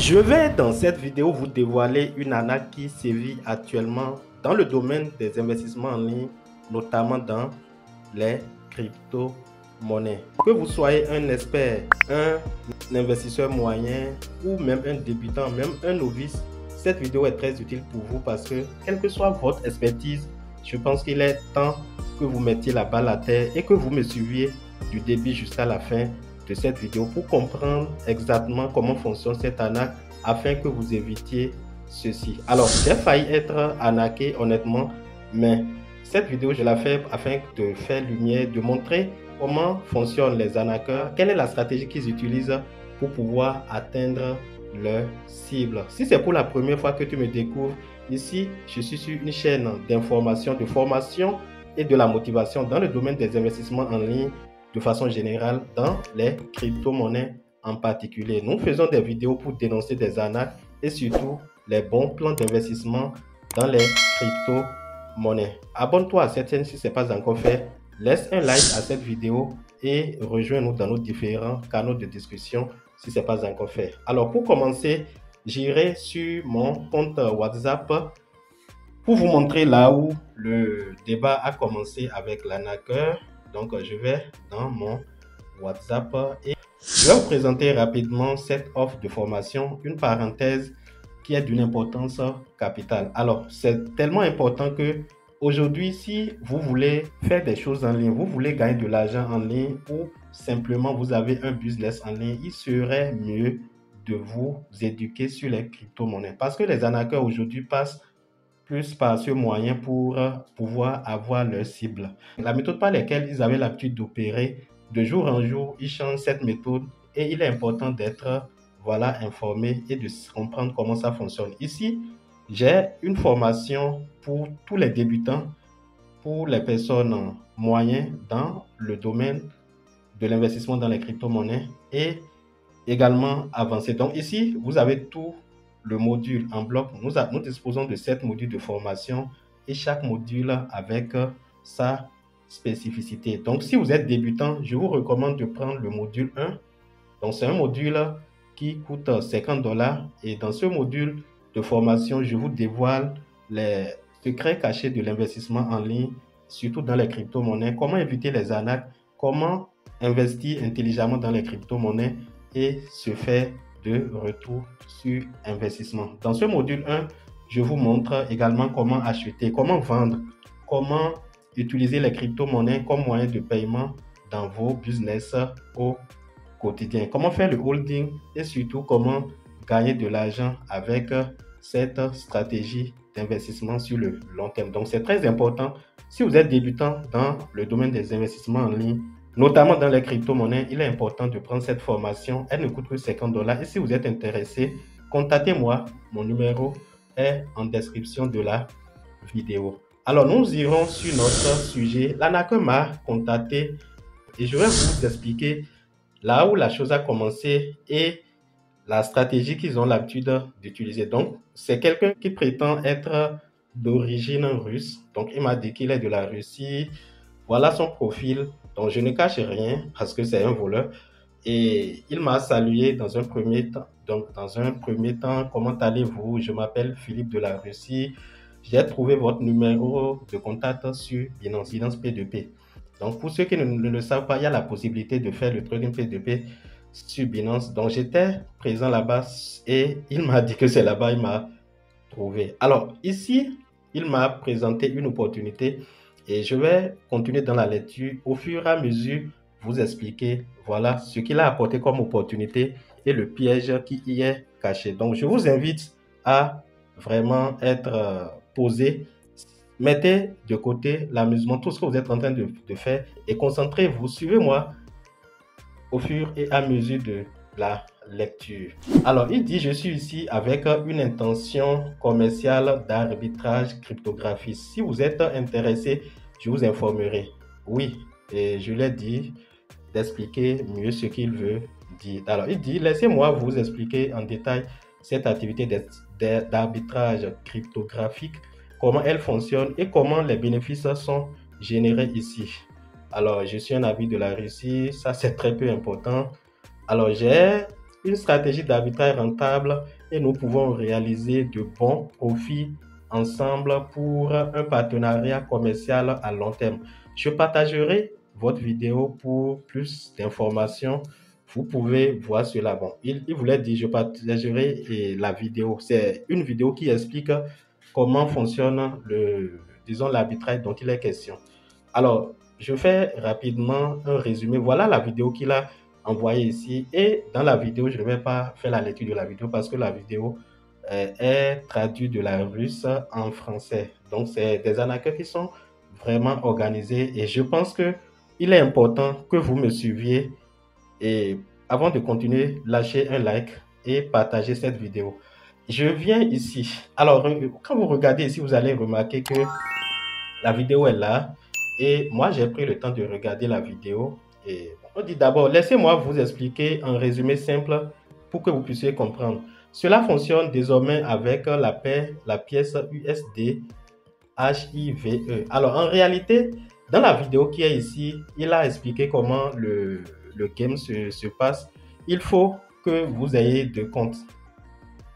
Je vais dans cette vidéo vous dévoiler une arnaque qui sévit actuellement dans le domaine des investissements en ligne, notamment dans les crypto-monnaies. Que vous soyez un expert, un investisseur moyen ou même un débutant, même un novice, cette vidéo est très utile pour vous parce que quelle que soit votre expertise, je pense qu'il est temps que vous mettiez la balle à terre et que vous me suiviez du début jusqu'à la fin de cette vidéo pour comprendre exactement comment fonctionne cette arnaque afin que vous évitiez ceci. Alors, j'ai failli être arnaqué honnêtement, mais cette vidéo, je la fais afin de faire lumière, de montrer comment fonctionnent les arnaqueurs, quelle est la stratégie qu'ils utilisent pour pouvoir atteindre leur cible. Si c'est pour la première fois que tu me découvres, ici, je suis sur une chaîne d'information, de formation et de la motivation dans le domaine des investissements en ligne de façon générale, dans les crypto-monnaies en particulier. Nous faisons des vidéos pour dénoncer des arnaques et surtout les bons plans d'investissement dans les crypto-monnaies. Abonne-toi à cette chaîne si ce n'est pas encore fait. Laisse un like à cette vidéo et rejoins-nous dans nos différents canaux de discussion si ce n'est pas encore fait. Alors pour commencer, j'irai sur mon compte WhatsApp pour vous montrer là où le débat a commencé avec l'arnaqueur. Donc, je vais dans mon WhatsApp et je vais vous présenter rapidement cette offre de formation, une parenthèse qui est d'une importance capitale. Alors, c'est tellement important que aujourd'hui, si vous voulez faire des choses en ligne, vous voulez gagner de l'argent en ligne ou simplement vous avez un business en ligne, il serait mieux de vous éduquer sur les crypto-monnaies parce que les arnaqueurs aujourd'hui passent plus par ce moyen pour pouvoir avoir leur cible. La méthode par laquelle ils avaient l'habitude d'opérer, de jour en jour, ils changent cette méthode et il est important d'être informé et de comprendre comment ça fonctionne. Ici, j'ai une formation pour tous les débutants, pour les personnes moyennes dans le domaine de l'investissement dans les crypto-monnaies et également avancé. Donc ici, vous avez tout le module en bloc. Nous disposons de 7 modules de formation et chaque module avec sa spécificité. Donc si vous êtes débutant, je vous recommande de prendre le module 1. Donc c'est un module qui coûte 50 $ et dans ce module de formation, je vous dévoile les secrets cachés de l'investissement en ligne, surtout dans les crypto-monnaies, comment éviter les arnaques, comment investir intelligemment dans les crypto-monnaies et se faire de retour sur investissement. Dans ce module 1, je vous montre également comment acheter, comment vendre, comment utiliser les crypto-monnaies comme moyen de paiement dans vos business au quotidien, comment faire le holding et surtout comment gagner de l'argent avec cette stratégie d'investissement sur le long terme. Donc c'est très important si vous êtes débutant dans le domaine des investissements en ligne, notamment dans les crypto-monnaies, il est important de prendre cette formation. Elle ne coûte que 50 $ et si vous êtes intéressé, contactez-moi. Mon numéro est en description de la vidéo. Alors, nous irons sur notre sujet. L'arnaqueur m'a contacté et je vais vous expliquer là où la chose a commencé et la stratégie qu'ils ont l'habitude d'utiliser. Donc, c'est quelqu'un qui prétend être d'origine russe. Donc, il m'a dit qu'il est de la Russie. Voilà son profil. Donc, je ne cache rien parce que c'est un voleur. Et il m'a salué dans un premier temps. Donc, dans un premier temps, comment allez-vous? Je m'appelle Philippe de la Russie. J'ai trouvé votre numéro de contact sur Binance P2P. Donc, pour ceux qui ne le savent pas, il y a la possibilité de faire le trading P2P sur Binance. Donc, j'étais présent là-bas et il m'a dit que c'est là-bas, il m'a trouvé. Alors, ici, il m'a présenté une opportunité et je vais continuer dans la lecture au fur et à mesure vous expliquer voilà ce qu'il a apporté comme opportunité et le piège qui y est caché. Donc, je vous invite à vraiment être posé. Mettez de côté l'amusement, tout ce que vous êtes en train de faire et concentrez-vous. Suivez-moi au fur et à mesure de la lecture. Alors, il dit, je suis ici avec une intention commerciale d'arbitrage cryptographique. Si vous êtes intéressé, je vous informerai. Oui, et je l'ai dit d'expliquer mieux ce qu'il veut dire. Alors, il dit, laissez-moi vous expliquer en détail cette activité d'arbitrage cryptographique, comment elle fonctionne et comment les bénéfices sont générés ici. Alors, je suis un habit de la Russie, ça c'est très peu important. Alors, j'ai une stratégie d'arbitrage rentable et nous pouvons réaliser de bons profits ensemble pour un partenariat commercial à long terme. Je partagerai votre vidéo pour plus d'informations. Vous pouvez voir cela. Bon, il voulait dire je partagerai la vidéo. C'est une vidéo qui explique comment fonctionne disons, l'arbitrage dont il est question. Alors, je fais rapidement un résumé. Voilà la vidéo qu'il a envoyée ici. Et dans la vidéo, je ne vais pas faire la lecture de la vidéo parce que la vidéo est traduite de la russe en français. Donc, c'est des arnaqueurs qui sont vraiment organisés. Et je pense qu'il est important que vous me suiviez. Et avant de continuer, lâchez un like et partagez cette vidéo. Je viens ici. Alors, quand vous regardez ici, vous allez remarquer que la vidéo est là. Et moi, j'ai pris le temps de regarder la vidéo. Et on dit d'abord, laissez-moi vous expliquer un résumé simple pour que vous puissiez comprendre. Cela fonctionne désormais avec la pièce USD HIVE. Alors, en réalité, dans la vidéo qui est ici, il a expliqué comment le game se passe. Il faut que vous ayez deux comptes.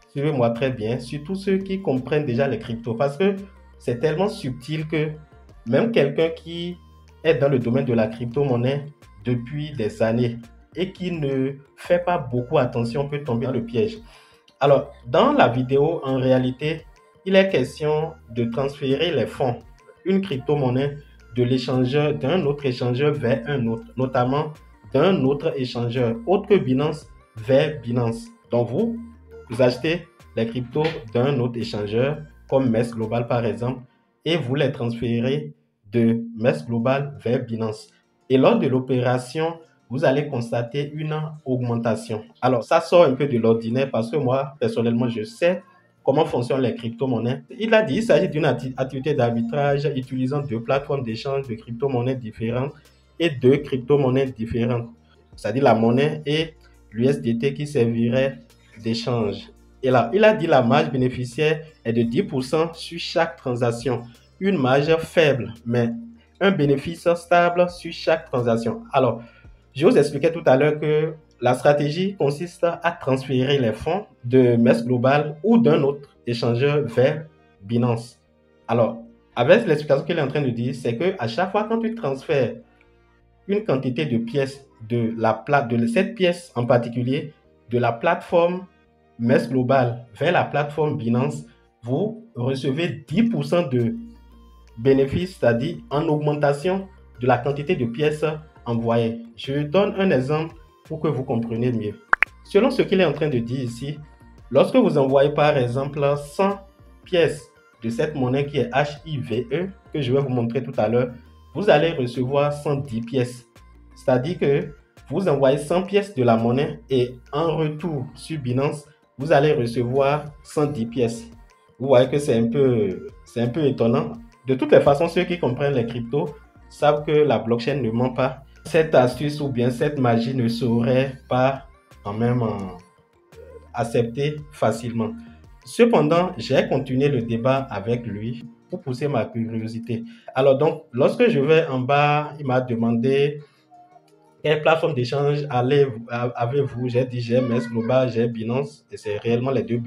Suivez-moi très bien, surtout ceux qui comprennent déjà les cryptos, parce que c'est tellement subtil que même quelqu'un qui est dans le domaine de la crypto-monnaie depuis des années et qui ne fait pas beaucoup attention peut tomber dans le piège. Alors, dans la vidéo, en réalité, il est question de transférer les fonds, une crypto-monnaie, de l'échangeur d'un autre échangeur vers un autre, notamment d'un autre échangeur autre que Binance vers Binance. Donc, vous achetez les cryptos d'un autre échangeur, comme MES Global par exemple, et vous les transférez de MES Global vers Binance. Et lors de l'opération, vous allez constater une augmentation. Alors, ça sort un peu de l'ordinaire parce que moi, personnellement, je sais comment fonctionnent les crypto-monnaies. Il a dit qu'il s'agit d'une activité d'arbitrage utilisant deux plateformes d'échange de crypto-monnaies différentes et deux crypto-monnaies différentes, c'est-à-dire la monnaie et l'USDT qui servirait d'échange. Et là, il a dit la marge bénéficiaire est de 10% sur chaque transaction. Une marge faible, mais un bénéfice stable sur chaque transaction. Alors, je vous expliquais tout à l'heure que la stratégie consiste à transférer les fonds de MES Global ou d'un autre échangeur vers Binance. Alors, avec l'explication qu'il est en train de dire, c'est qu'à chaque fois quand tu transfères une quantité de pièces de cette pièce en particulier, de la plateforme MES Global vers la plateforme Binance, vous recevez 10% de bénéfice, c'est-à-dire en augmentation de la quantité de pièces envoyées. Je donne un exemple pour que vous compreniez mieux. Selon ce qu'il est en train de dire ici, lorsque vous envoyez par exemple 100 pièces de cette monnaie qui est HIVE, que je vais vous montrer tout à l'heure, vous allez recevoir 110 pièces. C'est-à-dire que vous envoyez 100 pièces de la monnaie et en retour sur Binance, vous allez recevoir 110 pièces. Vous voyez que c'est un peu étonnant. De toutes les façons, ceux qui comprennent les cryptos savent que la blockchain ne ment pas. Cette astuce ou bien cette magie ne saurait pas quand même accepter facilement. Cependant, j'ai continué le débat avec lui pour pousser ma curiosité. Alors donc, lorsque je vais en bas, il m'a demandé quelle plateforme d'échange avez-vous? J'ai dit j'ai MES Global, j'ai Binance et c'est réellement les deux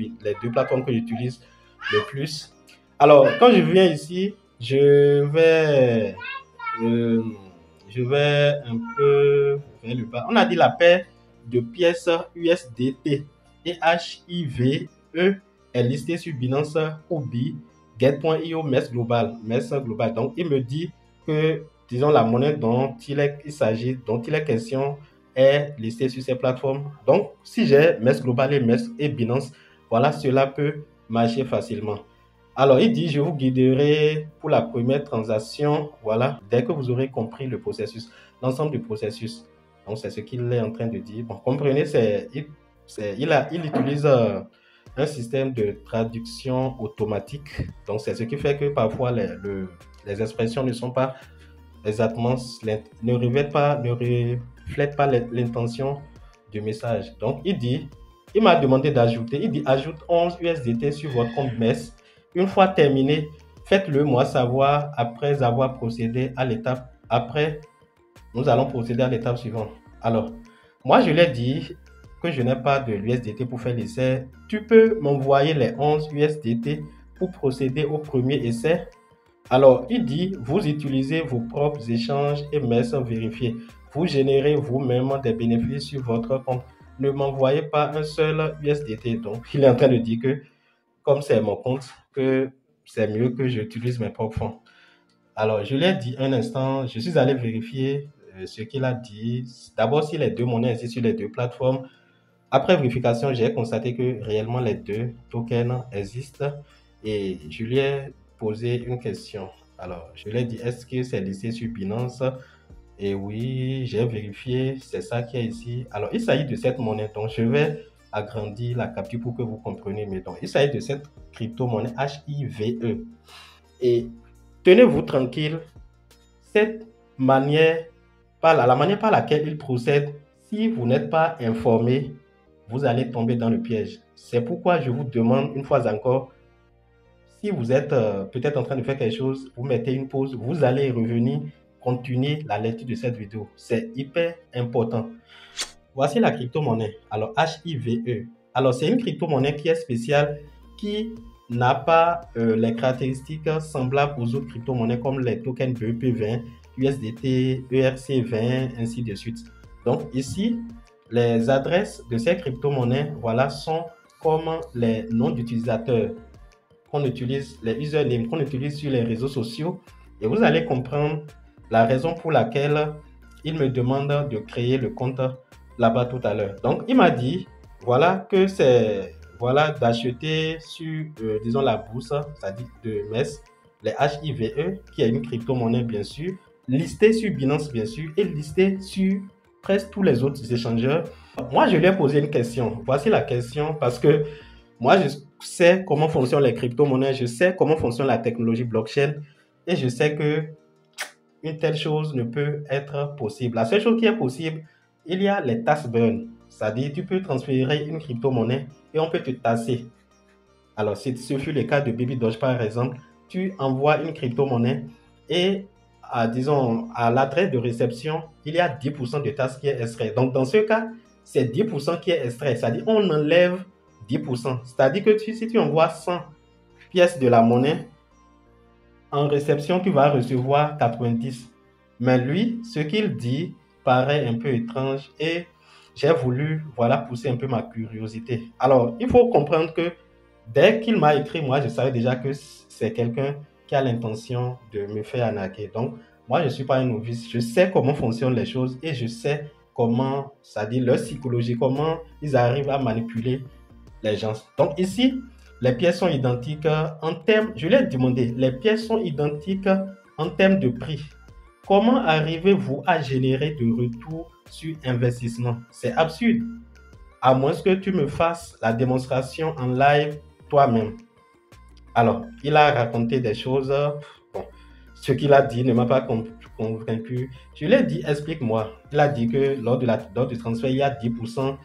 plateformes que j'utilise le plus. Alors, quand je viens ici, je vais un peu vers le bas. On a dit la paire de pièces USDT et HIVE est listée sur Binance, Huobi, Get.io, MES Global. Donc, il me dit que, disons, la monnaie dont il est question est listée sur ces plateformes. Donc, si j'ai MES Global et Binance, voilà, cela peut marcher facilement. Alors, il dit, je vous guiderai pour la première transaction, voilà, dès que vous aurez compris le processus, l'ensemble du processus. Donc, c'est ce qu'il est en train de dire. Bon, comprenez, il utilise un système de traduction automatique. Donc, c'est ce qui fait que parfois, les expressions ne sont pas exactement, ne reflètent pas l'intention du message. Donc, il m'a demandé d'ajouter, il dit, ajoute 11 USDT sur votre compte MES. Une fois terminé, faites-le moi savoir après avoir procédé à l'étape. Après, nous allons procéder à l'étape suivante. Alors, moi, je l'ai dit, que je n'ai pas de l'USDT pour faire l'essai, tu peux m'envoyer les 11 USDT pour procéder au premier essai. Alors, il dit, vous utilisez vos propres échanges et messes vérifiées. Vous générez vous-même des bénéfices sur votre compte. Ne m'envoyez pas un seul USDT. Donc, il est en train de dire que, comme c'est mon compte, que c'est mieux que j'utilise mes propres fonds. Alors, je lui ai dit un instant, je suis allé vérifier ce qu'il a dit. D'abord, si les deux monnaies existent sur les deux plateformes. Après vérification, j'ai constaté que réellement les deux tokens existent et je lui ai posé une question. Alors, je lui ai dit, est-ce que c'est listé sur Binance? Et oui, j'ai vérifié, c'est ça qui est ici. Alors, il s'agit de cette monnaie. Donc, je vais agrandir la capture pour que vous compreniez. Mais donc, il s'agit de cette crypto-monnaie HIVE. Et tenez-vous tranquille, cette manière, la manière par laquelle il procède, si vous n'êtes pas informé, vous allez tomber dans le piège. C'est pourquoi je vous demande une fois encore, si vous êtes peut-être en train de faire quelque chose, vous mettez une pause, vous allez revenir, continuer la lecture de cette vidéo. C'est hyper important. Voici la crypto-monnaie. Alors, HIVE. Alors, c'est une crypto-monnaie qui est spéciale, qui n'a pas les caractéristiques semblables aux autres crypto-monnaies comme les tokens BEP20, USDT, ERC20, ainsi de suite. Donc, ici, les adresses de ces crypto-monnaies, voilà, sont comme les noms d'utilisateurs qu'on utilise, les usernames qu'on utilise sur les réseaux sociaux. Et vous allez comprendre la raison pour laquelle il me demande de créer le compte là-bas tout à l'heure. Donc, il m'a dit, voilà, que c'est, voilà, d'acheter sur, disons, la bourse, c'est-à-dire de MES, les HIVE, qui est une crypto-monnaie, bien sûr, listée sur Binance, bien sûr, et listée sur presque tous les autres échangeurs. Moi, je lui ai posé une question. Voici la question, parce que moi, je sais comment fonctionnent les crypto-monnaies, je sais comment fonctionne la technologie blockchain, et je sais que une telle chose ne peut être possible. La seule chose qui est possible, il y a les tax burn, c'est-à-dire tu peux transférer une crypto-monnaie et on peut te tasser. Alors, ce fut le cas de Baby Doge par exemple, tu envoies une crypto-monnaie et disons, à l'adresse de réception, il y a 10% de taxe qui est extrait. Donc, dans ce cas, c'est 10% qui est extrait, c'est-à-dire on enlève 10%. C'est-à-dire que si tu envoies 100 pièces de la monnaie, en réception, tu vas recevoir 90. Mais lui, ce qu'il dit paraît un peu étrange et j'ai voulu, voilà, pousser un peu ma curiosité. Alors, il faut comprendre que dès qu'il m'a écrit, moi, je savais déjà que c'est quelqu'un qui a l'intention de me faire arnaquer. Donc, moi, je ne suis pas un novice. Je sais comment fonctionnent les choses et je sais comment, c'est-à-dire leur psychologie, comment ils arrivent à manipuler les gens. Donc, ici, les pièces sont identiques en termes, je l'ai demandé, les pièces sont identiques en termes de prix. Comment arrivez-vous à générer de retour sur investissement? C'est absurde. À moins que tu me fasses la démonstration en live toi-même. Alors, il a raconté des choses. Bon, ce qu'il a dit ne m'a pas convaincu. Je lui ai dit, explique-moi. Il a dit que lors du transfert, il y a 10%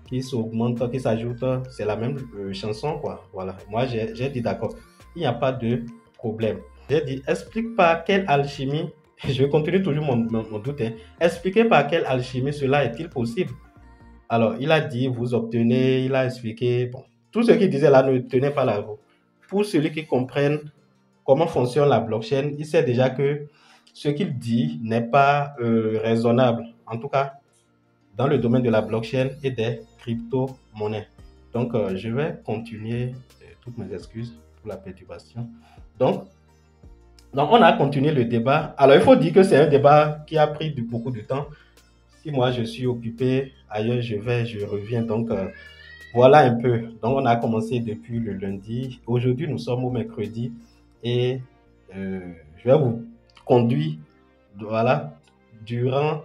qui s'augmente, qui s'ajoute, c'est la même chanson, quoi. Voilà. Moi, j'ai dit d'accord. Il n'y a pas de problème. J'ai dit, explique par quelle alchimie, je continue toujours mon doute, hein. Expliquez par quelle alchimie cela est-il possible? Alors, il a dit, vous obtenez, il a expliqué, bon, tout ce qu'il disait là ne tenait pas la route. Pour celui qui comprenne comment fonctionne la blockchain, il sait déjà que ce qu'il dit n'est pas raisonnable. En tout cas, dans le domaine de la blockchain et des crypto-monnaies. Donc, je vais continuer, toutes mes excuses pour la perturbation. Donc, on a continué le débat. Alors, il faut dire que c'est un débat qui a pris beaucoup de temps. Si moi, je suis occupé, ailleurs, je reviens. Donc, voilà un peu. Donc, on a commencé depuis le lundi. Aujourd'hui, nous sommes au mercredi et je vais vous conduire, voilà, durant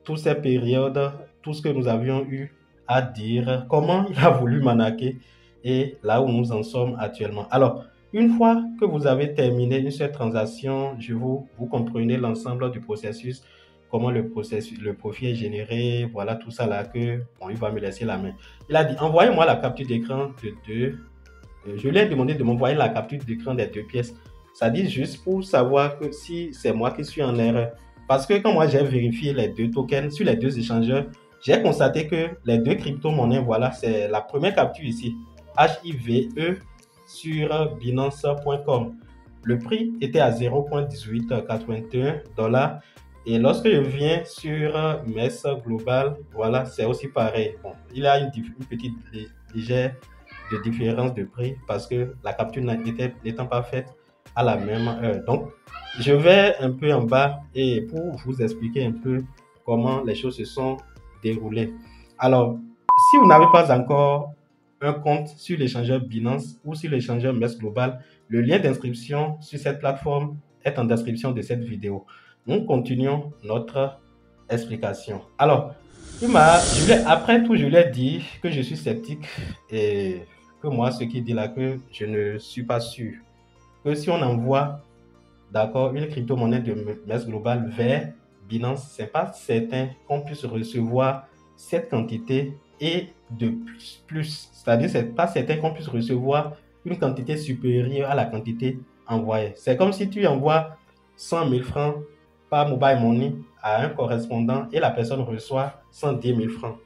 toutes ces périodes, tout ce que nous avions eu à dire, comment il a voulu m'arnaquer et là où nous en sommes actuellement. Alors, une fois que vous avez terminé une seule transaction, vous comprenez l'ensemble du processus, comment le profit est généré, voilà tout ça là que, bon, il va me laisser la main. Il a dit, envoyez-moi la capture d'écran de deux. Je lui ai demandé de m'envoyer la capture d'écran des deux pièces. Ça dit juste pour savoir que si c'est moi qui suis en erreur. Parce que quand moi j'ai vérifié les deux tokens sur les deux échangeurs, j'ai constaté que les deux crypto-monnaies, voilà, c'est la première capture ici, HIVE sur Binance.com. Le prix était à 0,1881 $. Et lorsque je viens sur MES Global, voilà, c'est aussi pareil. Bon, il y a une petite légère de différence de prix parce que la capture n'étant pas faite à la même heure. Donc, je vais un peu en bas et pour vous expliquer un peu comment les choses se sont déroulées. Alors, si vous n'avez pas encore un compte sur l'échangeur Binance ou sur l'échangeur MES Global, le lien d'inscription sur cette plateforme est en description de cette vidéo. Nous continuons notre explication. Alors, après tout, je lui ai dit que je suis sceptique et que moi, ce qu'il dit là, que je ne suis pas sûr. Que si on envoie, d'accord, une crypto-monnaie de MES Global vers Binance, c'est pas certain qu'on puisse recevoir cette quantité et de plus. C'est-à-dire, c'est pas certain qu'on puisse recevoir une quantité supérieure à la quantité envoyée. C'est comme si tu envoies 100 000 francs par mobile money à un correspondant et la personne reçoit 110 000 francs.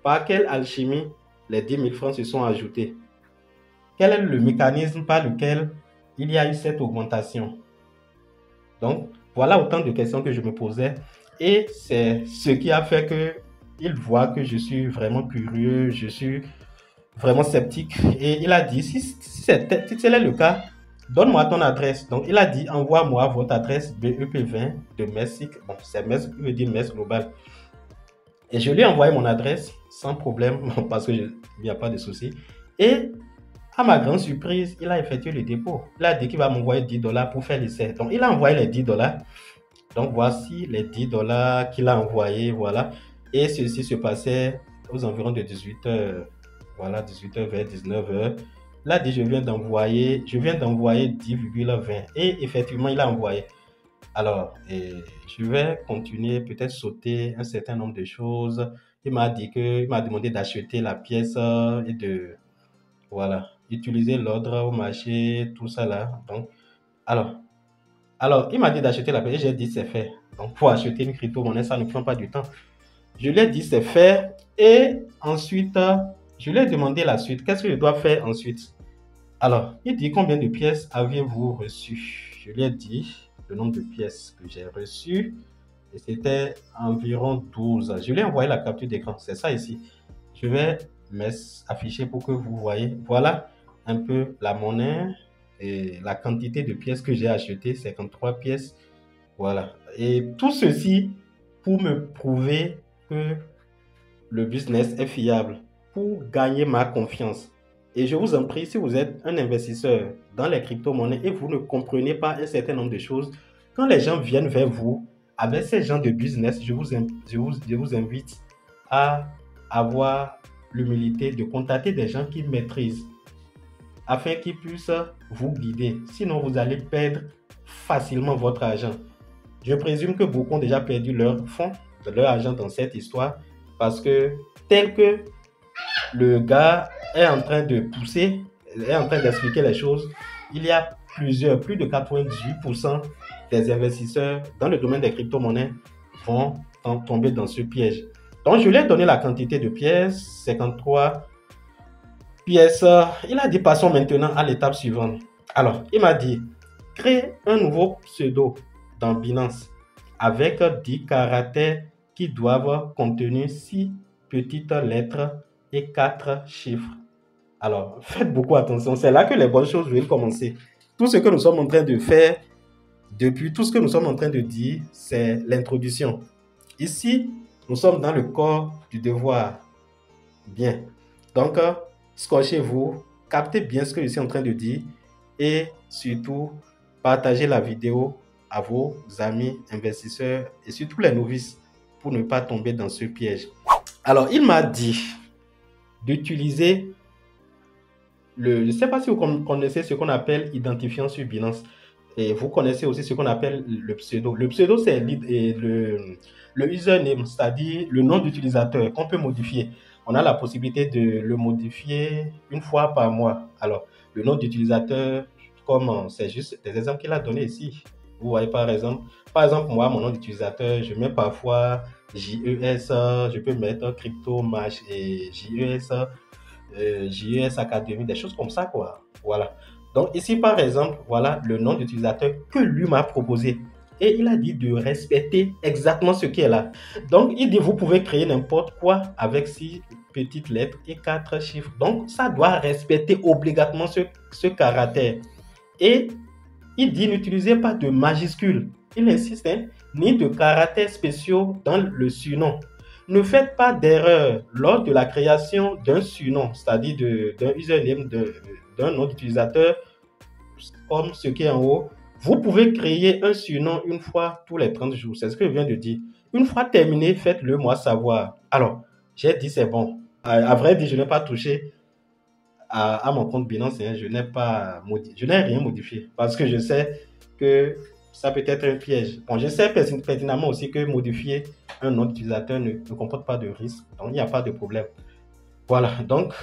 Par quelle alchimie les 10 000 francs se sont ajoutés? Quel est le mécanisme par lequel il y a eu cette augmentation? Donc, voilà autant de questions que je me posais et c'est ce qui a fait qu'il voit que je suis vraiment curieux, je suis vraiment sceptique et il a dit, si tel est le cas, donne-moi ton adresse. Donc, il a dit, envoie-moi votre adresse BEP20 de MESIC. Bon, c'est MES, il veut dire MES Global. Et je lui ai envoyé mon adresse sans problème parce qu'il n'y a pas de souci. Et à ma grande surprise, il a effectué le dépôt. Il a dit qu'il va m'envoyer 10 $ pour faire l'essai. Donc, il a envoyé les 10 $. Donc, voici les 10 $ qu'il a envoyés. Voilà. Et ceci se passait aux environs de 18h. Voilà, 18h vers 19h. Il a dit, je viens d'envoyer 10,20. Et effectivement, il a envoyé. Alors, je vais continuer, peut-être sauter un certain nombre de choses. Il m'a demandé d'acheter la pièce et de, voilà, utiliser l'ordre au marché, tout ça là. Donc, alors, il m'a dit d'acheter la pièce et j'ai dit c'est fait. Donc, pour acheter une crypto-monnaie, ça ne prend pas du temps. Je lui ai dit c'est fait et ensuite, je lui ai demandé la suite. Qu'est-ce que je dois faire ensuite? Alors, il dit combien de pièces aviez-vous reçu? Je lui ai dit le nombre de pièces que j'ai reçues et c'était environ 12. Je lui ai envoyé la capture d'écran, c'est ça ici. Je vais afficher pour que vous voyez. Voilà un peu la monnaie et la quantité de pièces que j'ai achetées, 53 pièces. Voilà. Et tout ceci pour me prouver que le business est fiable, pour gagner ma confiance. Et je vous en prie, si vous êtes un investisseur dans les crypto-monnaies et vous ne comprenez pas un certain nombre de choses, quand les gens viennent vers vous avec ces gens de business, je vous invite à avoir l'humilité de contacter des gens qui maîtrisent afin qu'ils puissent vous guider. Sinon, vous allez perdre facilement votre argent. Je présume que beaucoup ont déjà perdu leur fonds, leur argent dans cette histoire parce que tel que le gars est en train de pousser, est en train d'expliquer les choses, il y a plus de 98% des investisseurs dans le domaine des crypto-monnaies vont tomber dans ce piège. Donc, je lui ai donné la quantité de pièces, 53 pièces. Il a dit, passons maintenant à l'étape suivante. Alors, il m'a dit, crée un nouveau pseudo dans Binance avec 10 caractères qui doivent contenir 6 petites lettres et 4 chiffres. Alors, faites beaucoup attention. C'est là que les bonnes choses vont commencer. Tout ce que nous sommes en train de faire, tout ce que nous sommes en train de dire, c'est l'introduction. Ici, nous sommes dans le corps du devoir. Bien. Donc, scotchez-vous, captez bien ce que je suis en train de dire et surtout, partagez la vidéo à vos amis investisseurs et surtout les novices pour ne pas tomber dans ce piège. Alors, il m'a dit d'utiliser je ne sais pas si vous connaissez ce qu'on appelle identifiant sur Binance. Et vous connaissez aussi ce qu'on appelle le pseudo. Le pseudo, c'est le username, c'est-à-dire le nom d'utilisateur qu'on peut modifier. On a la possibilité de le modifier une fois par mois. Alors, le nom d'utilisateur, comme c'est juste des exemples qu'il a donné ici. Vous voyez par exemple, moi, mon nom d'utilisateur, je mets parfois JES, je peux mettre crypto match et JES Academy, des choses comme ça, quoi. Voilà. Donc ici, par exemple, voilà le nom d'utilisateur que lui m'a proposé. Et il a dit de respecter exactement ce qui est là. Donc, il dit, vous pouvez créer n'importe quoi avec 6 petites lettres et 4 chiffres. Donc, ça doit respecter obligatoirement ce caractère. Et il dit, n'utilisez pas de majuscules. Il insiste, hein, ni de caractères spéciaux dans le surnom. Ne faites pas d'erreur lors de la création d'un surnom, c'est-à-dire d'un username, d'un nom d'utilisateur, comme ce qui est en haut. Vous pouvez créer un surnom une fois tous les 30 jours. C'est ce que je viens de dire. Une fois terminé, faites-le moi savoir. Alors, j'ai dit c'est bon. À vrai dire, je n'ai pas touché à mon compte Binance. Hein. Je n'ai rien modifié parce que je sais que ça peut être un piège. Bon, je sais pertinemment aussi que modifier un nom d'utilisateur ne comporte pas de risque. Donc, il n'y a pas de problème. Voilà. Donc,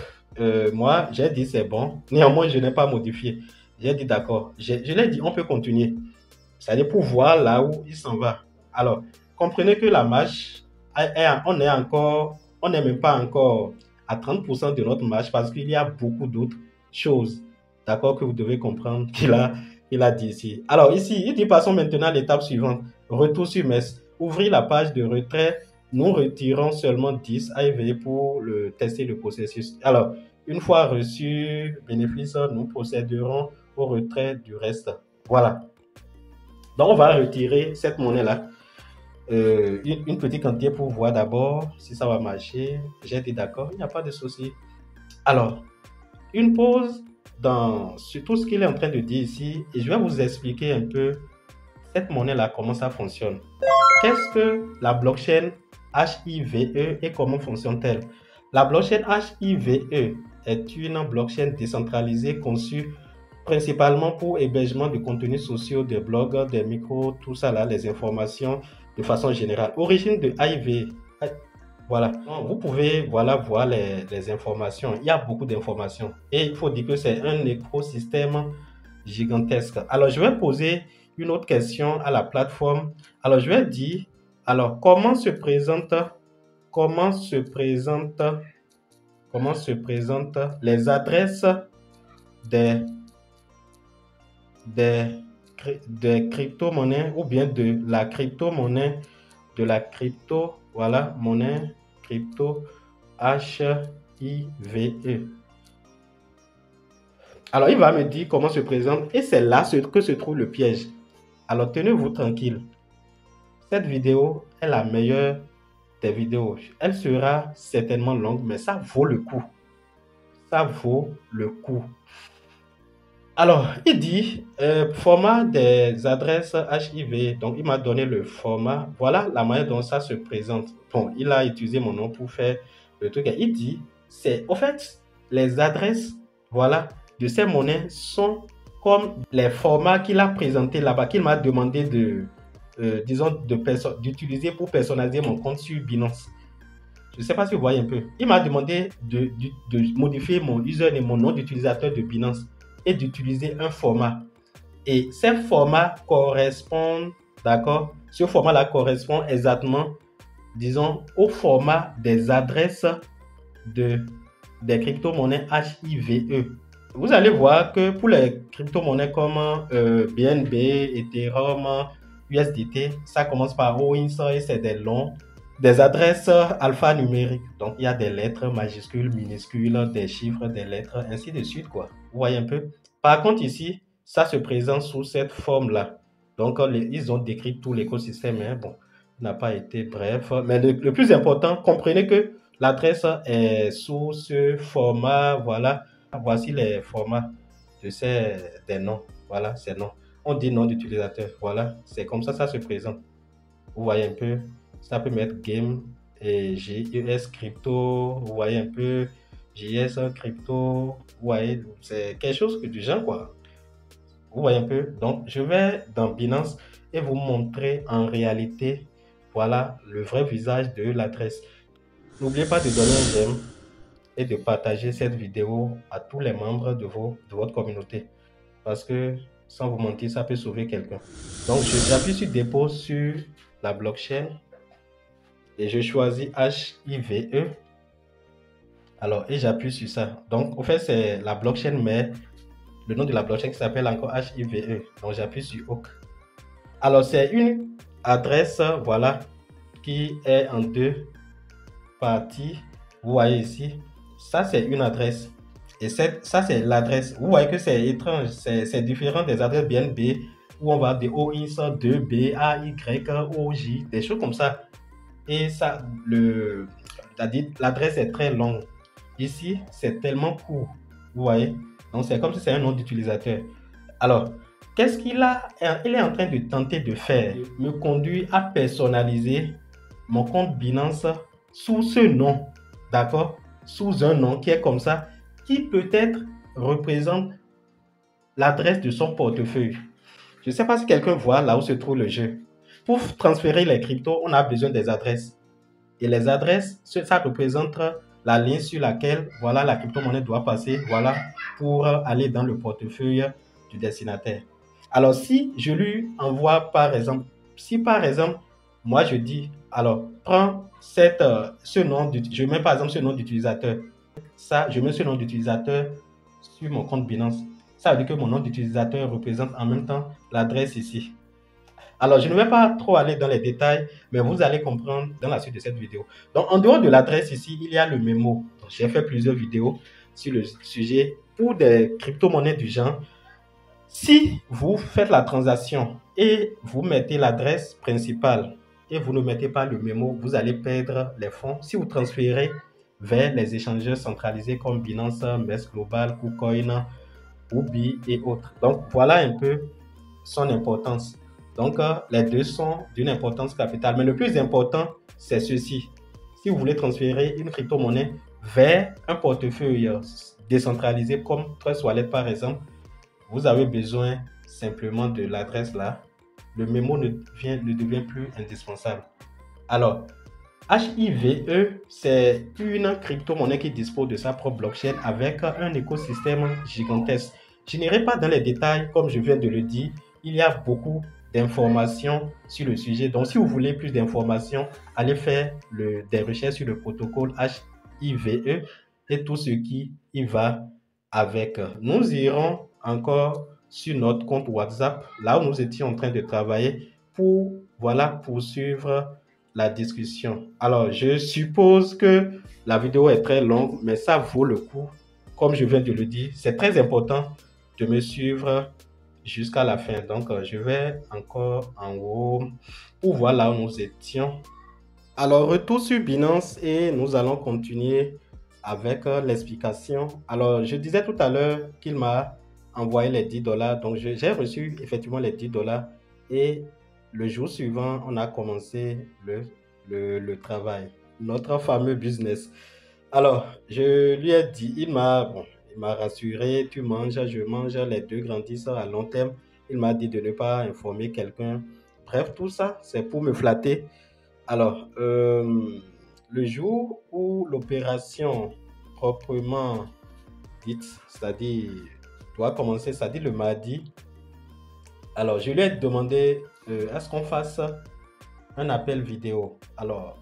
moi, j'ai dit c'est bon. Néanmoins, je n'ai pas modifié. J'ai dit d'accord. Je l'ai dit, on peut continuer. C'est-à-dire pour voir là où il s'en va. Alors, comprenez que la marche, on n'est même pas encore à 30% de notre marche parce qu'il y a beaucoup d'autres choses, d'accord, que vous devez comprendre qu'il a dit ici. Alors ici, il dit passons maintenant à l'étape suivante. Retour sur MES. Ouvrez la page de retrait. Nous retirons seulement 10 AEV pour tester le processus. Alors, une fois reçu bénéfice, nous procéderons au retrait du reste. Voilà. Donc, on va retirer cette monnaie-là, une petite quantité pour voir d'abord si ça va marcher. J'ai été d'accord, il n'y a pas de souci. Alors, une pause sur tout ce qu'il est en train de dire ici et je vais vous expliquer un peu cette monnaie-là, comment ça fonctionne. Qu'est-ce que la blockchain HIVE et comment fonctionne-t-elle? La blockchain HIVE est une blockchain décentralisée conçue principalement pour hébergement de contenus sociaux, des blogs, des micros, tout ça là, les informations de façon générale. Origine de HIVE. Voilà, vous pouvez voilà, voir les informations. Il y a beaucoup d'informations et il faut dire que c'est un écosystème gigantesque. Alors, je vais poser une autre question à la plateforme. Alors, je vais dire, alors, comment se présente les adresses des crypto-monnaies ou bien de la crypto-monnaie, voilà, monnaie crypto HIVE. Alors, il va me dire comment se présente et c'est là que se trouve le piège. Alors, tenez-vous tranquille. Cette vidéo est la meilleure des vidéos. Elle sera certainement longue, mais ça vaut le coup. Ça vaut le coup. Alors, il dit format des adresses HIV. Donc, il m'a donné le format. Voilà la manière dont ça se présente. Bon, il a utilisé mon nom pour faire le truc. Il dit, c'est au fait, les adresses, voilà, de ces monnaies sont comme les formats qu'il a présentés là-bas, qu'il m'a demandé d'utiliser pour personnaliser mon compte sur Binance. Je ne sais pas si vous voyez un peu. Il m'a demandé de modifier mon user et mon nom d'utilisateur de Binance et d'utiliser un format. Et ces formats correspondent, d'accord? Ce format-là correspond exactement, disons, au format des adresses des crypto-monnaies HIVE. Vous allez voir que pour les crypto-monnaies comme BNB, Ethereum, USDT, ça commence par OINS et c'est des adresses alphanumériques. Donc, il y a des lettres majuscules, minuscules, des chiffres, des lettres, ainsi de suite, quoi. Vous voyez un peu? Par contre, ici, ça se présente sous cette forme-là. Donc, ils ont décrit tout l'écosystème, hein. Bon, n'a pas été bref. Mais le plus important, comprenez que l'adresse est sous ce format, voilà. Voici les formats des noms. Voilà, ces noms. On dit nom d'utilisateur. Voilà, c'est comme ça se présente. Vous voyez un peu? Ça peut mettre game et GES crypto. Vous voyez un peu? JS crypto. Vous voyez, c'est quelque chose du genre, quoi. Vous voyez un peu? Donc, je vais dans Binance et vous montrer en réalité, voilà, le vrai visage de l'adresse. N'oubliez pas de donner un j'aime et de partager cette vidéo à tous les membres de votre communauté. Parce que sans vous mentir, ça peut sauver quelqu'un. Donc, j'appuie sur dépôt sur la blockchain et je choisis HIVE. Alors, et j'appuie sur ça. Donc, au fait, c'est la blockchain, mais le nom de la blockchain qui s'appelle encore HIVE. Donc, j'appuie sur OK. Alors, c'est une adresse, voilà, qui est en deux parties. Vous voyez ici, ça c'est une adresse. Et ça c'est l'adresse. Vous voyez que c'est étrange, c'est différent des adresses BNB où on va de OIS, 2B, AY, OJ, des choses comme ça. Et ça, l'adresse est très longue. Ici, c'est tellement court. Vous voyez? Donc, c'est comme si c'est un nom d'utilisateur. Alors, qu'est-ce qu'il a? Il est en train de tenter de faire, me conduire à personnaliser mon compte Binance sous ce nom, d'accord? Sous un nom qui est comme ça, qui peut-être représente l'adresse de son portefeuille. Je ne sais pas si quelqu'un voit là où se trouve le jeu. Pour transférer les cryptos, on a besoin des adresses. Et les adresses, ça représente la ligne sur laquelle voilà, la crypto-monnaie doit passer, voilà, pour aller dans le portefeuille du destinataire. Alors, si je lui envoie par exemple, moi je dis, alors, prends ce nom, je mets par exemple ce nom d'utilisateur. Ça, je mets ce nom d'utilisateur sur mon compte Binance. Ça veut dire que mon nom d'utilisateur représente en même temps l'adresse ici. Alors, je ne vais pas trop aller dans les détails, mais vous allez comprendre dans la suite de cette vidéo. Donc, en dehors de l'adresse ici, il y a le mémo. J'ai fait plusieurs vidéos sur le sujet pour des crypto-monnaies du genre. Si vous faites la transaction et vous mettez l'adresse principale et vous ne mettez pas le mémo, vous allez perdre les fonds. Si vous transférez vers les échangeurs centralisés comme Binance, MES Global, KuCoin, Huobi et autres. Donc, voilà un peu son importance. Donc, les deux sont d'une importance capitale. Mais le plus important, c'est ceci. Si vous voulez transférer une crypto-monnaie vers un portefeuille décentralisé comme Trust Wallet par exemple, vous avez besoin simplement de l'adresse là. Le mémo ne devient plus indispensable. Alors, HIVE, c'est une crypto-monnaie qui dispose de sa propre blockchain avec un écosystème gigantesque. Je n'irai pas dans les détails, comme je viens de le dire. Il y a beaucoup d'informations sur le sujet. Donc, si vous voulez plus d'informations, allez faire des recherches sur le protocole HIVE et tout ce qui y va avec. Nous irons encore sur notre compte WhatsApp, là où nous étions en train de travailler pour, voilà, poursuivre la discussion. Alors, je suppose que la vidéo est très longue, mais ça vaut le coup. Comme je viens de le dire, c'est très important de me suivre jusqu'à la fin. Donc, je vais encore en haut pour voir là où nous étions. Alors, retour sur Binance et nous allons continuer avec l'explication. Alors, je disais tout à l'heure qu'il m'a envoyé les 10 $. Donc, j'ai reçu effectivement les 10 $ et le jour suivant, on a commencé le travail, notre fameux business. Alors, je lui ai dit, il m'a rassuré, tu manges, je mange, les deux grandissent à long terme. Il m'a dit de ne pas informer quelqu'un. Bref, tout ça, c'est pour me flatter. Alors, le jour où l'opération proprement dite, c'est-à-dire doit commencer, c'est-à-dire le mardi, alors je lui ai demandé est-ce qu'on fasse un appel vidéo. Alors,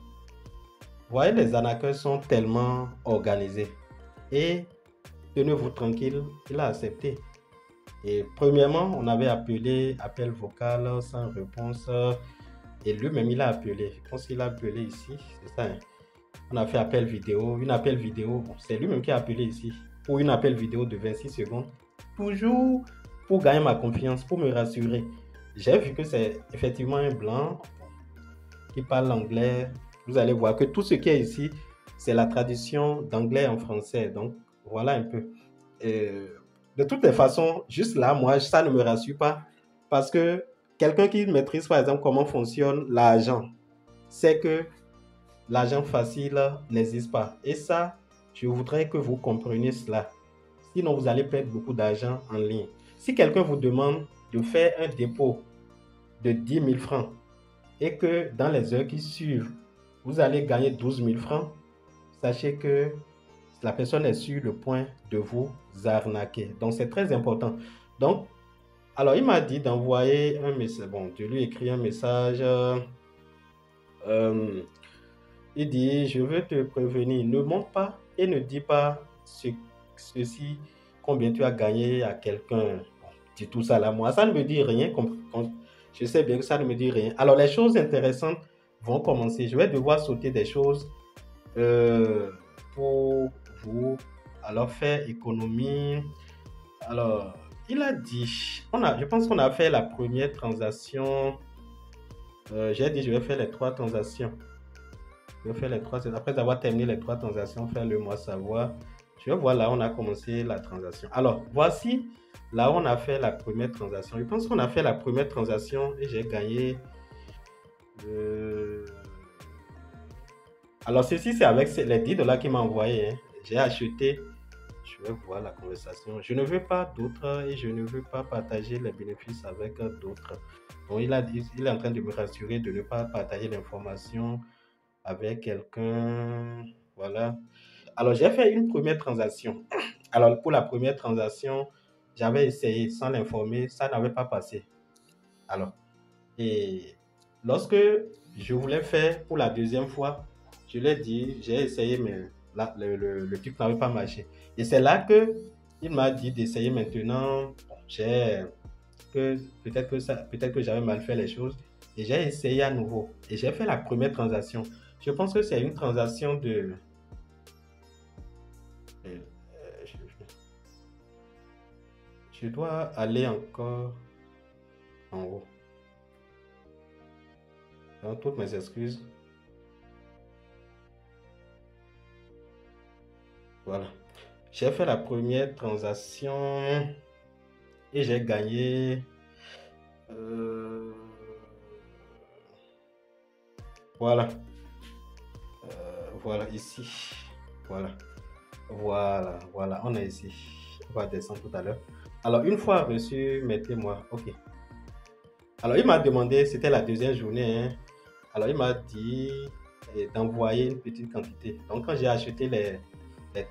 vous voyez, les arnaqueurs sont tellement organisés et tenez-vous tranquille, il a accepté. Et premièrement, on avait appelé appel vocal sans réponse. Et lui-même, il a appelé. Je pense qu'il a appelé ici. C'est ça. Hein? On a fait appel vidéo. Une appel vidéo. C'est lui-même qui a appelé ici. Pour une appel vidéo de 26 secondes. Toujours pour gagner ma confiance, pour me rassurer. J'ai vu que c'est effectivement un blanc qui parle anglais. Vous allez voir que tout ce qui est ici, c'est la traduction d'anglais en français. Donc, voilà un peu. De toutes les façons, juste là, moi, ça ne me rassure pas. Parce que quelqu'un qui maîtrise, par exemple, comment fonctionne l'argent, sait que l'argent facile n'existe pas. Et ça, je voudrais que vous compreniez cela. Sinon, vous allez perdre beaucoup d'argent en ligne. Si quelqu'un vous demande de faire un dépôt de 10 000 francs et que dans les heures qui suivent, vous allez gagner 12 000 francs, sachez que la personne est sur le point de vous arnaquer. Donc, c'est très important. Donc, Alors, il m'a dit d'envoyer un message, bon, de lui écrire un message. Euh, il dit, je veux te prévenir, ne monte pas et ne dis pas ceci, combien tu as gagné à quelqu'un. Bon, dis tout ça là, moi, ça ne me dit rien. Je sais bien que ça ne me dit rien. Alors, les choses intéressantes vont commencer. Je vais devoir sauter des choses pour vous. Alors, faire économie. Alors, il a dit, je pense qu'on a fait la première transaction. J'ai dit, je vais faire les 3 transactions. Je vais faire les 3, après avoir terminé les 3 transactions, faire le mois savoir. Je vais voir là où on a commencé la transaction. Alors, voici là où on a fait la première transaction. Je pense qu'on a fait la première transaction et j'ai gagné. Alors, ceci, c'est avec les 10 dollars qu'il m'a envoyé. Hein. J'ai acheté. Je vais voir la conversation. Je ne veux pas d'autres et je ne veux pas partager les bénéfices avec d'autres. Donc, il est en train de me rassurer de ne pas partager l'information avec quelqu'un. Voilà. Alors, j'ai fait une première transaction. Alors, pour la première transaction, j'avais essayé sans l'informer, ça n'avait pas passé. Alors, et lorsque je voulais faire pour la deuxième fois, je l'ai dit, j'ai essayé, mais là, le truc n'avait pas marché. Et c'est là que il m'a dit d'essayer maintenant. Peut-être que j'avais mal fait les choses. Et j'ai essayé à nouveau. Et j'ai fait la première transaction. Je pense que c'est une transaction de... Je dois aller encore en haut. Donc, toutes mes excuses. Voilà. J'ai fait la première transaction et j'ai gagné. Voilà. Voilà, ici. Voilà. Voilà. On est ici. On va descendre tout à l'heure. Alors, une fois reçu, mettez-moi. OK. Alors, il m'a demandé, c'était la deuxième journée. Hein. Alors, il m'a dit d'envoyer une petite quantité. Donc, quand j'ai acheté les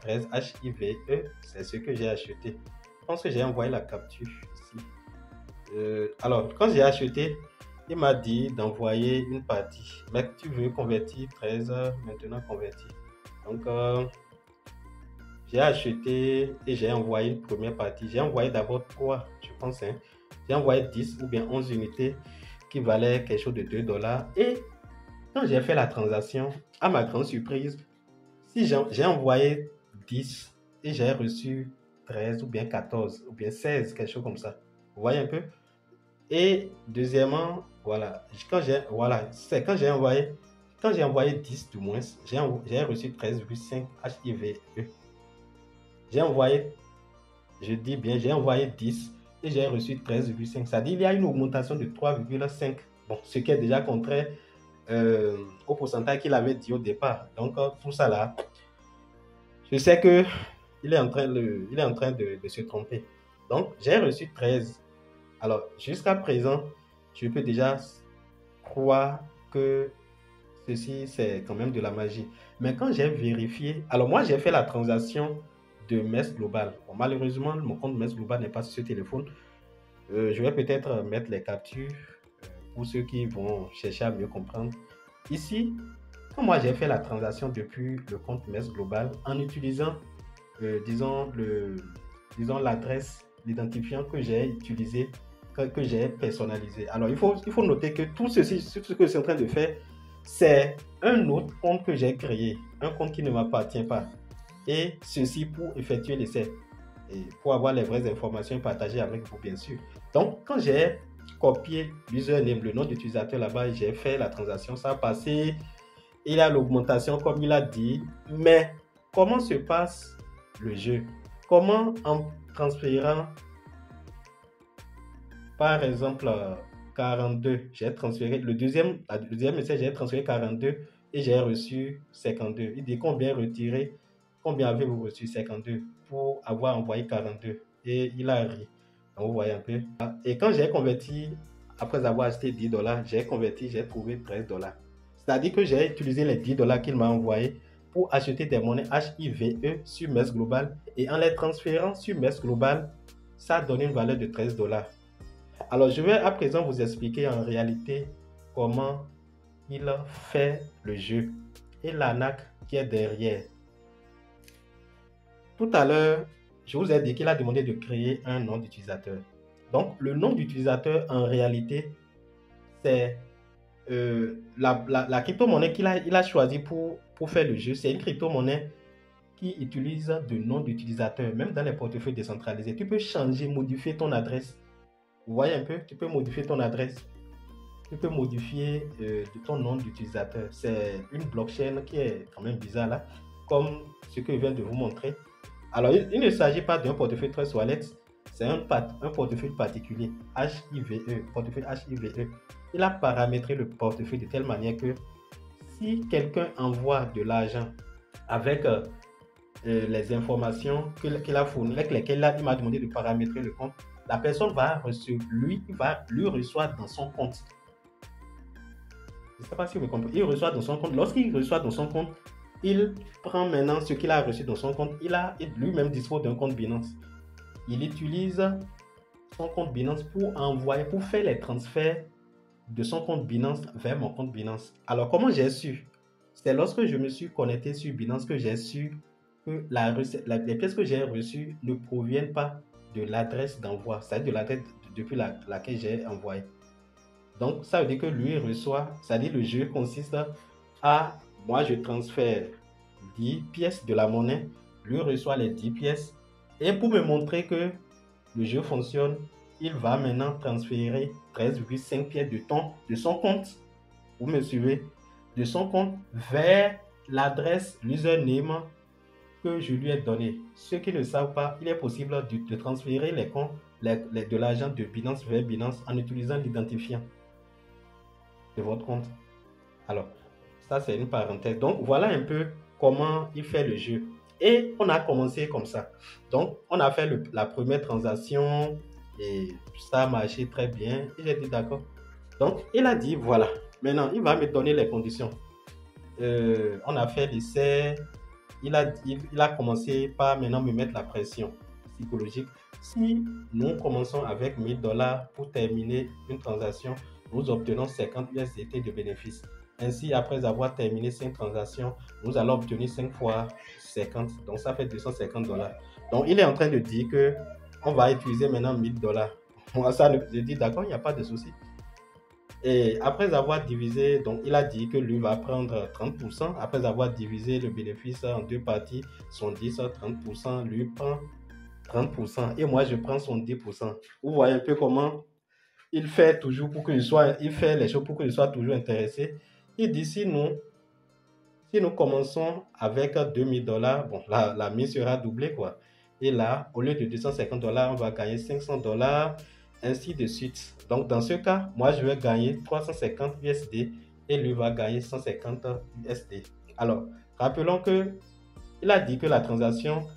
13 HIVE, c'est ce que j'ai acheté. Je pense que j'ai envoyé la capture ici. Alors, quand j'ai acheté, il m'a dit d'envoyer une partie. Mais tu veux convertir 13 maintenant converti. Donc, j'ai acheté et j'ai envoyé une première partie. J'ai envoyé d'abord 3, je pense. Hein. J'ai envoyé 10 ou bien 11 unités qui valaient quelque chose de 2 dollars. Et quand j'ai fait la transaction, à ma grande surprise, si j'ai envoyé 10 et j'ai reçu 13 ou bien 14 ou bien 16, quelque chose comme ça. Vous voyez un peu? Et deuxièmement, voilà, c'est quand j'ai envoyé 10 du moins, j'ai reçu 13,5 HIVE. J'ai envoyé, je dis bien, j'ai envoyé 10 et j'ai reçu 13,5. Ça dit il y a une augmentation de 3,5. Bon, ce qui est déjà contraire au pourcentage qu'il avait dit au départ. Donc, tout ça là, je sais que il est en train de se tromper. Donc, j'ai reçu 13. Alors, jusqu'à présent, je peux déjà croire que ceci, c'est quand même de la magie. Mais quand j'ai vérifié, alors moi, j'ai fait la transaction de Mess Global. Bon, malheureusement, mon compte Mess Global n'est pas sur ce téléphone. Je vais peut-être mettre les captures pour ceux qui vont chercher à mieux comprendre. Ici, quand moi j'ai fait la transaction depuis le compte Mess Global en utilisant, disons l'adresse, l'identifiant que j'ai utilisé, que j'ai personnalisé. Alors, il faut noter que tout ce que je suis en train de faire, c'est un autre compte que j'ai créé, un compte qui ne m'appartient pas. Et ceci pour effectuer l'essai et pour avoir les vraies informations partagées avec vous, bien sûr. Donc, quand j'ai copié l'username, le nom d'utilisateur là-bas, j'ai fait la transaction, ça a passé. Il y a l'augmentation, comme il a dit. Mais comment se passe le jeu? Comment en transférant, par exemple, 42, j'ai transféré le deuxième message, j'ai transféré 42 et j'ai reçu 52. Il dit combien retirer, combien avez-vous reçu? 52 pour avoir envoyé 42. Et il a ri. Donc, vous voyez un peu. Et quand j'ai converti, après avoir acheté 10 dollars, j'ai converti, j'ai trouvé 13 dollars. C'est-à-dire que j'ai utilisé les 10 dollars qu'il m'a envoyés pour acheter des monnaies HIVE sur Mess Global. Et en les transférant sur Mess Global, ça donne une valeur de 13 dollars. Alors, je vais à présent vous expliquer en réalité comment il fait le jeu et l'arnaque qui est derrière. Tout à l'heure, je vous ai dit qu'il a demandé de créer un nom d'utilisateur. Donc, le nom d'utilisateur, en réalité, c'est la crypto-monnaie il a choisi pour faire le jeu. C'est une crypto-monnaie qui utilise de nom d'utilisateur, même dans les portefeuilles décentralisés. Tu peux changer, modifier ton adresse. Vous voyez un peu, tu peux modifier ton adresse. Tu peux modifier ton nom d'utilisateur. C'est une blockchain qui est quand même bizarre là, comme ce que je viens de vous montrer. Alors, il ne s'agit pas d'un portefeuille Trust Wallet, c'est un portefeuille particulier, HIVE, portefeuille HIVE. Il a paramétré le portefeuille de telle manière que si quelqu'un envoie de l'argent avec les informations qu'il a fournies, avec lesquelles il m'a demandé de paramétrer le compte, la personne va lui reçoit dans son compte. Je ne sais pas si vous comprenez. Il reçoit dans son compte. Lorsqu'il reçoit dans son compte, il prend maintenant ce qu'il a reçu dans son compte. Il lui-même dispose d'un compte Binance. Il utilise son compte Binance pour envoyer, pour faire les transferts de son compte Binance vers mon compte Binance. Alors, comment j'ai su? C'est lorsque je me suis connecté sur Binance que j'ai su que les pièces que j'ai reçues ne proviennent pas de l'adresse d'envoi, c'est-à-dire de l'adresse depuis laquelle j'ai envoyé. Donc, ça veut dire que lui reçoit, c'est-à-dire le jeu consiste à, moi je transfère 10 pièces de la monnaie, lui reçoit les 10 pièces, et pour me montrer que le jeu fonctionne, il va maintenant transférer 13,5 pièces de son compte, vous me suivez, de son compte vers l'adresse username que je lui ai donné. Ceux qui ne savent pas, il est possible de transférer les comptes, de l'argent de Binance vers Binance en utilisant l'identifiant de votre compte. Alors, ça c'est une parenthèse. Donc, voilà un peu comment il fait le jeu. Et on a commencé comme ça. Donc, on a fait la première transaction et ça a marché très bien. Et j'ai dit d'accord. Donc, il a dit voilà. Maintenant, il va me donner les conditions. On a fait l'essai. Il a commencé par maintenant me mettre la pression psychologique. Si nous commençons avec 1000 $ pour terminer une transaction, nous obtenons 50 USDT de bénéfices. Ainsi, après avoir terminé 5 transactions, nous allons obtenir 5 fois 50. Donc, ça fait 250 $. Donc, il est en train de dire que on va utiliser maintenant 1000 $. Moi, ça, je dis d'accord, il n'y a pas de souci. Et après avoir divisé, donc il a dit que lui va prendre 30%. Après avoir divisé le bénéfice en deux parties, son 10, 30%, lui prend 30%. Et moi, je prends son 10%. Vous voyez un peu comment il fait toujours pour que il fait les choses pour que je sois toujours intéressé. Il dit si nous commençons avec 2000 $, bon, la mise sera doublée, quoi. Et là, au lieu de 250 $, on va gagner 500 $, ainsi de suite. Donc, dans ce cas, moi, je vais gagner 350 USD et lui va gagner 150 USD. Alors, rappelons que il a dit que la transaction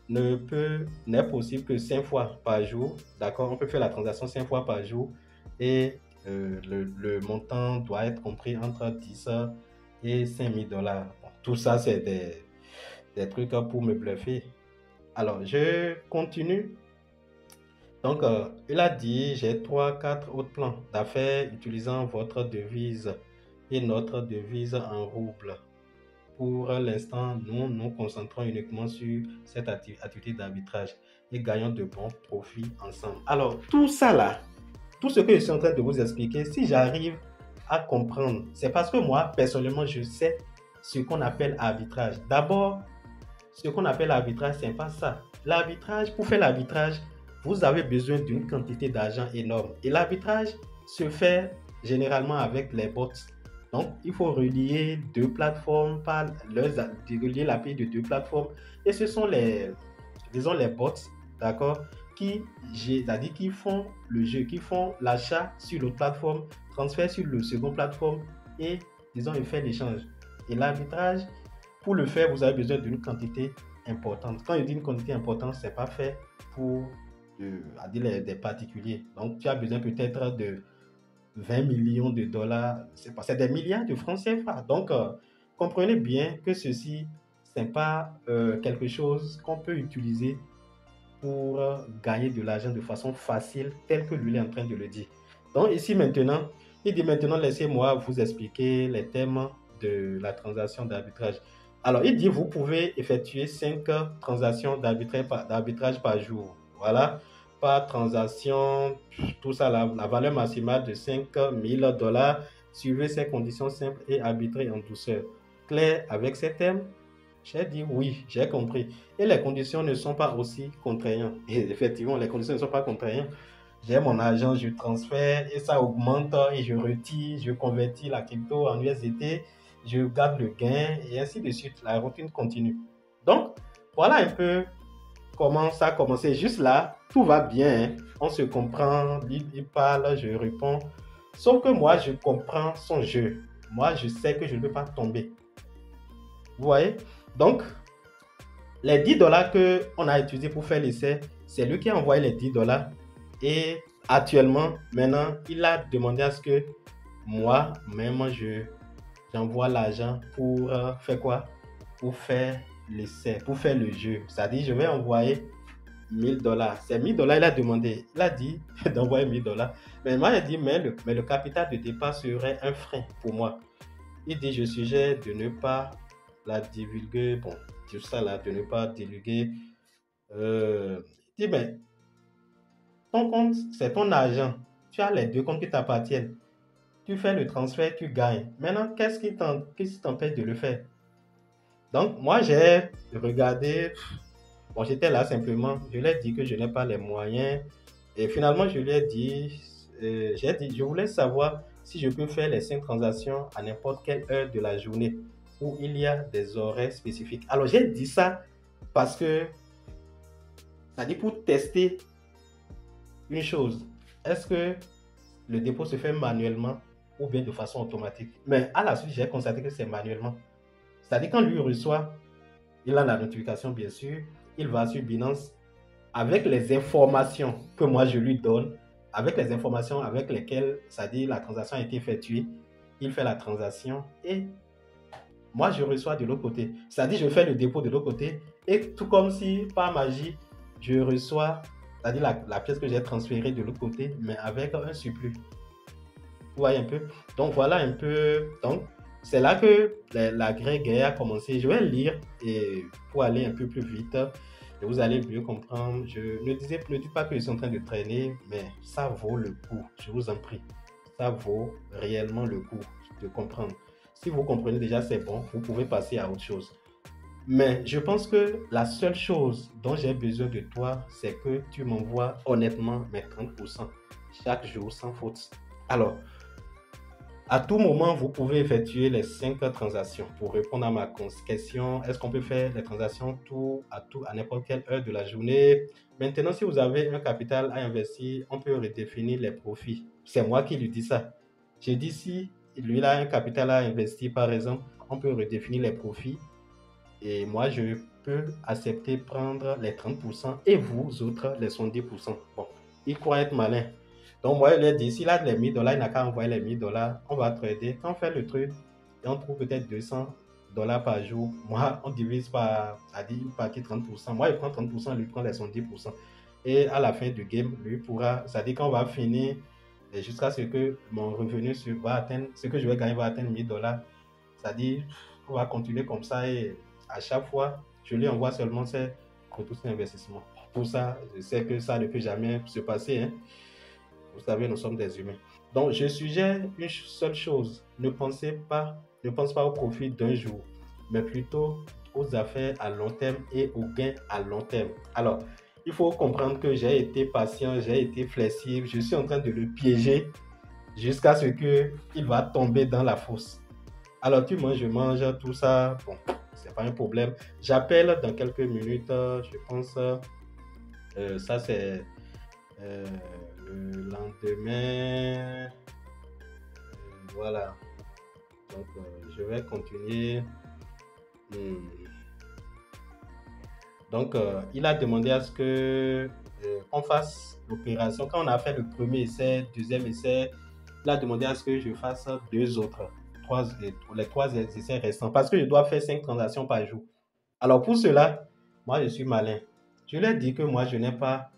n'est possible que 5 fois par jour. D'accord? On peut faire la transaction 5 fois par jour et le montant doit être compris entre 10 et 5000 $. Bon, tout ça, c'est des trucs pour me bluffer. Alors, je continue. Donc, il a dit, j'ai 3-4 autres plans d'affaires utilisant votre devise et notre devise en rouble. Pour l'instant, nous nous concentrons uniquement sur cette activité d'arbitrage et gagnons de bons profits ensemble. Alors, tout ça là, tout ce que je suis en train de vous expliquer, si j'arrive à comprendre, c'est parce que moi, personnellement, je sais ce qu'on appelle arbitrage. D'abord, ce qu'on appelle arbitrage, c'est pas ça. L'arbitrage, pour faire l'arbitrage, vous avez besoin d'une quantité d'argent énorme. Et l'arbitrage se fait généralement avec les bots. Donc, il faut relier deux plateformes relier l'API de deux plateformes. Et ce sont disons les bots, d'accord, c'est-à-dire qui font le jeu, qui font l'achat sur l'autre plateforme, transfert sur le second plateforme et, disons, ils font l'échange. Et l'arbitrage, pour le faire, vous avez besoin d'une quantité importante. Quand je dis une quantité importante, c'est pas fait pour des particuliers. Donc, tu as besoin peut-être de 20 millions de dollars, c'est des milliards de francs CFA. Donc, comprenez bien que ceci, c'est pas quelque chose qu'on peut utiliser pour gagner de l'argent de façon facile, tel que lui est en train de le dire. Donc ici maintenant, il dit maintenant, laissez-moi vous expliquer les thèmes de la transaction d'arbitrage. Alors, il dit, vous pouvez effectuer 5 transactions d'arbitrage par jour. Voilà, par transaction, tout ça, la valeur maximale de $5 000. Suivez ces conditions simples et arbitrez en douceur. Clair avec ces thèmes? J'ai dit oui, j'ai compris. Et les conditions ne sont pas aussi contraignantes. Et effectivement, les conditions ne sont pas contraignantes. J'ai mon argent, je transfère et ça augmente et je retire, je convertis la crypto en USDT, je garde le gain et ainsi de suite. La routine continue. Donc, voilà un peu comment ça a commencé. Juste là, tout va bien, hein. On se comprend, il parle, je réponds. Sauf que moi, je comprends son jeu. Moi, je sais que je ne peux pas tomber. Vous voyez? Donc, les $10 qu'on a utilisés pour faire l'essai, c'est lui qui a envoyé les $10. Et actuellement, maintenant, il a demandé à ce que moi-même, j'envoie l'argent pour faire quoi? Pour faire l'essai, pour faire le jeu. C'est-à-dire, je vais envoyer $1000. C'est $1000, il a demandé. Il a dit d'envoyer $1000. Mais moi, il a dit, mais le capital de départ serait un frein pour moi. Il dit, je suggère de ne pas la divulguer. Bon, tout ça là, de ne pas divulguer. Il dit, mais ton compte, c'est ton argent. Tu as les deux comptes qui t'appartiennent. Tu fais le transfert, tu gagnes. Maintenant, qu'est-ce qui t'empêche de le faire? Donc, moi, j'ai regardé. Bon, j'étais là simplement. Je lui ai dit que je n'ai pas les moyens. Et finalement, je lui ai dit, je voulais savoir si je peux faire les 5 transactions à n'importe quelle heure de la journée où il y a des horaires spécifiques. Alors, j'ai dit ça parce que, ça dit pour tester une chose. Est-ce que le dépôt se fait manuellement ou bien de façon automatique? Mais à la suite, j'ai constaté que c'est manuellement. C'est-à-dire quand lui reçoit, il a la notification bien sûr, il va sur Binance avec les informations que moi je lui donne, avec les informations avec lesquelles, c'est-à-dire la transaction a été effectuée, il fait la transaction et moi je reçois de l'autre côté. C'est-à-dire je fais le dépôt de l'autre côté et tout comme si par magie, je reçois, c'est-à-dire la pièce que j'ai transférée de l'autre côté, mais avec un surplus. Vous voyez un peu? Donc voilà un peu. Donc c'est là que la guerre a commencé. Je vais lire et pour aller un peu plus vite, et vous allez mieux comprendre. Ne dites pas que je suis en train de traîner, mais ça vaut le coup. Je vous en prie. Ça vaut réellement le coup de comprendre. Si vous comprenez déjà, c'est bon. Vous pouvez passer à autre chose. Mais je pense que la seule chose dont j'ai besoin de toi, c'est que tu m'envoies honnêtement mes 30% chaque jour sans faute. Alors, à tout moment, vous pouvez effectuer les 5 transactions. Pour répondre à ma question, est-ce qu'on peut faire les transactions à n'importe quelle heure de la journée? Maintenant, si vous avez un capital à investir, on peut redéfinir les profits. C'est moi qui lui dis ça. J'ai dit si lui a un capital à investir, par exemple, on peut redéfinir les profits. Et moi, je peux accepter prendre les 30% et vous autres les 70%. Bon, il croit être malin. Donc, moi, il lui ai dit, s'il a les $1000, il n'a qu'à envoyer les $1000. On va trader. Quand on fait le truc, et on trouve peut-être $200 par jour. Moi, on divise par, une partie 30%. Moi, il prend 30%, lui prend les 70%. Et à la fin du game, lui pourra, c'est-à-dire qu'on va finir jusqu'à ce que mon revenu va atteindre, ce que je vais gagner va atteindre $1000. C'est-à-dire, on va continuer comme ça et à chaque fois, je lui envoie seulement ses retours sur investissement. Pour ça, je sais que ça ne peut jamais se passer, hein. Vous savez, nous sommes des humains. Donc, je suggère une seule chose. Ne pense pas au profit d'un jour, mais plutôt aux affaires à long terme et aux gains à long terme. Alors, il faut comprendre que j'ai été patient, j'ai été flexible. Je suis en train de le piéger jusqu'à ce qu'il va tomber dans la fosse. Alors, tu manges, je mange, tout ça. Bon, c'est pas un problème. J'appelle dans quelques minutes, je pense. Ça, c'est le lendemain. Voilà. Donc, je vais continuer. Donc, il a demandé à ce que on fasse l'opération. Quand on a fait le premier essai, deuxième essai, il a demandé à ce que je fasse les 3 essais restants parce que je dois faire 5 transactions par jour. Alors, pour cela, moi, je suis malin. Je leur ai dit que moi, je n'ai pas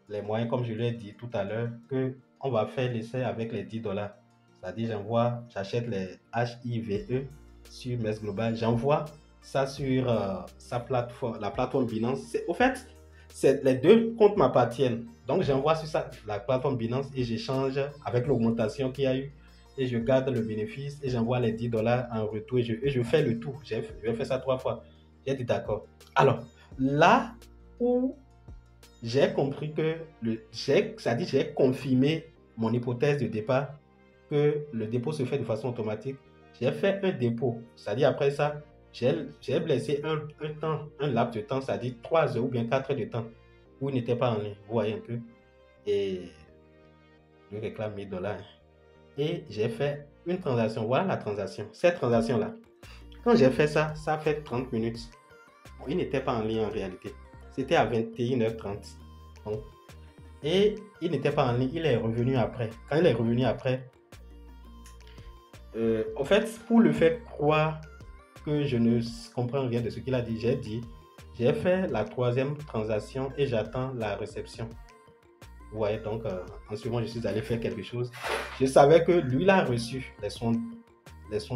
les moyens, comme je l'ai dit tout à l'heure, que on va faire l'essai avec les 10 dollars. C'est-à-dire, j'achète les HIVE sur MES Global, j'envoie ça sur sa plateforme, la plateforme Binance. Au fait, les deux comptes m'appartiennent. Donc, j'envoie sur la plateforme Binance et j'échange avec l'augmentation qu'il y a eu. Et je garde le bénéfice et j'envoie les 10 dollars en retour et je fais le tout. J'ai fait ça 3 fois. J'ai dit d'accord. Alors, là où j'ai compris que j'ai confirmé mon hypothèse de départ que le dépôt se fait de façon automatique. J'ai fait un dépôt, c'est-à-dire après ça, j'ai laissé un laps de temps, c'est-à-dire 3 heures ou bien 4 heures de temps où il n'était pas en ligne, vous voyez un peu, et je réclame 1000 dollars. Et j'ai fait une transaction, voilà la transaction, cette transaction-là. Quand j'ai fait ça, ça a fait 30 minutes. Bon, il n'était pas en ligne en réalité. C'était à 21h30. Donc, et il n'était pas en ligne, il est revenu après. Quand il est revenu après, en fait, pour le faire croire que je ne comprends rien de ce qu'il a dit, j'ai fait la 3e transaction et j'attends la réception. Vous voyez, donc en suivant, je suis allé faire quelque chose. Je savais que lui, il a reçu les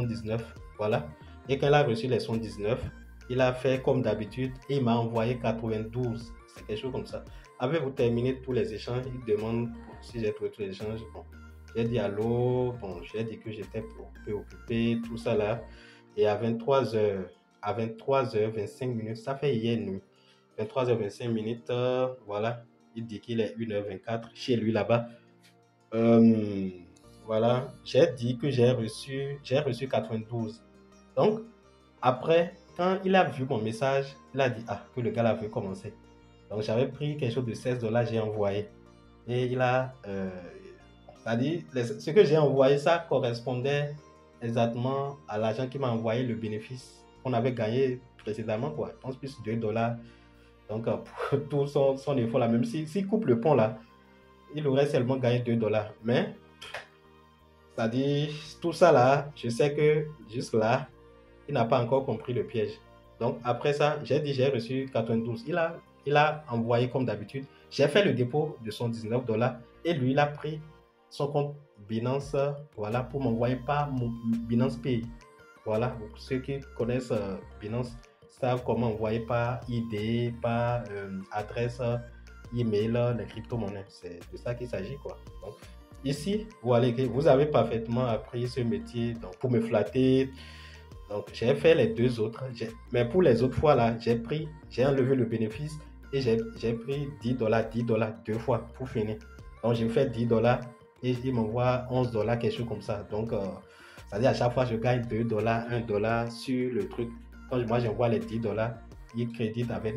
19, voilà. Et quand il a reçu les 19, il a fait comme d'habitude et il m'a envoyé 92. C'est quelque chose comme ça. Avez-vous terminé tous les échanges? Il demande si j'ai trouvé tous les échanges. Bon, j'ai dit allô. Bon, j'ai dit que j'étais occupé, tout ça là. Et à 23h, à 23h25 minutes, ça fait hier nuit. 23h25 minutes, voilà. Il dit qu'il est 1h24 chez lui là-bas. Voilà, j'ai dit que j'ai reçu 92. Donc, après, quand il a vu mon message, il a dit que le gars là veut commencer. Donc, j'avais pris quelque chose de 16 dollars, j'ai envoyé. Et il a, c'est-à-dire, ce que j'ai envoyé, ça correspondait exactement à l'argent qui m'a envoyé le bénéfice qu'on avait gagné précédemment, quoi. Je pense plus 2 dollars. Donc, pour tout son effort là, même s'il coupe le pont là, il aurait seulement gagné 2 dollars. Mais, c'est-à-dire, tout ça là, je sais que jusque là, il n'a pas encore compris le piège. Donc, après ça, j'ai reçu 92. Il a envoyé comme d'habitude. J'ai fait le dépôt de son 19 dollars et lui, il a pris son compte Binance, voilà, pour m'envoyer par mon Binance Pay. Voilà, ceux qui connaissent Binance savent comment envoyer par ID, par adresse email, les crypto-monnaies. C'est de ça qu'il s'agit, quoi. Donc, ici, vous avez parfaitement appris ce métier donc, pour me flatter. Donc, j'ai fait les deux autres. Mais pour les autres fois, là, j'ai enlevé le bénéfice et j'ai pris 10 dollars, 10 dollars deux fois pour finir. Donc, j'ai fait 10 dollars et il m'envoie 11 dollars, quelque chose comme ça. Donc, c'est-à-dire à chaque fois, je gagne 2 dollars, 1 dollar sur le truc. Quand moi, j'envoie les 10 dollars, il crédite avec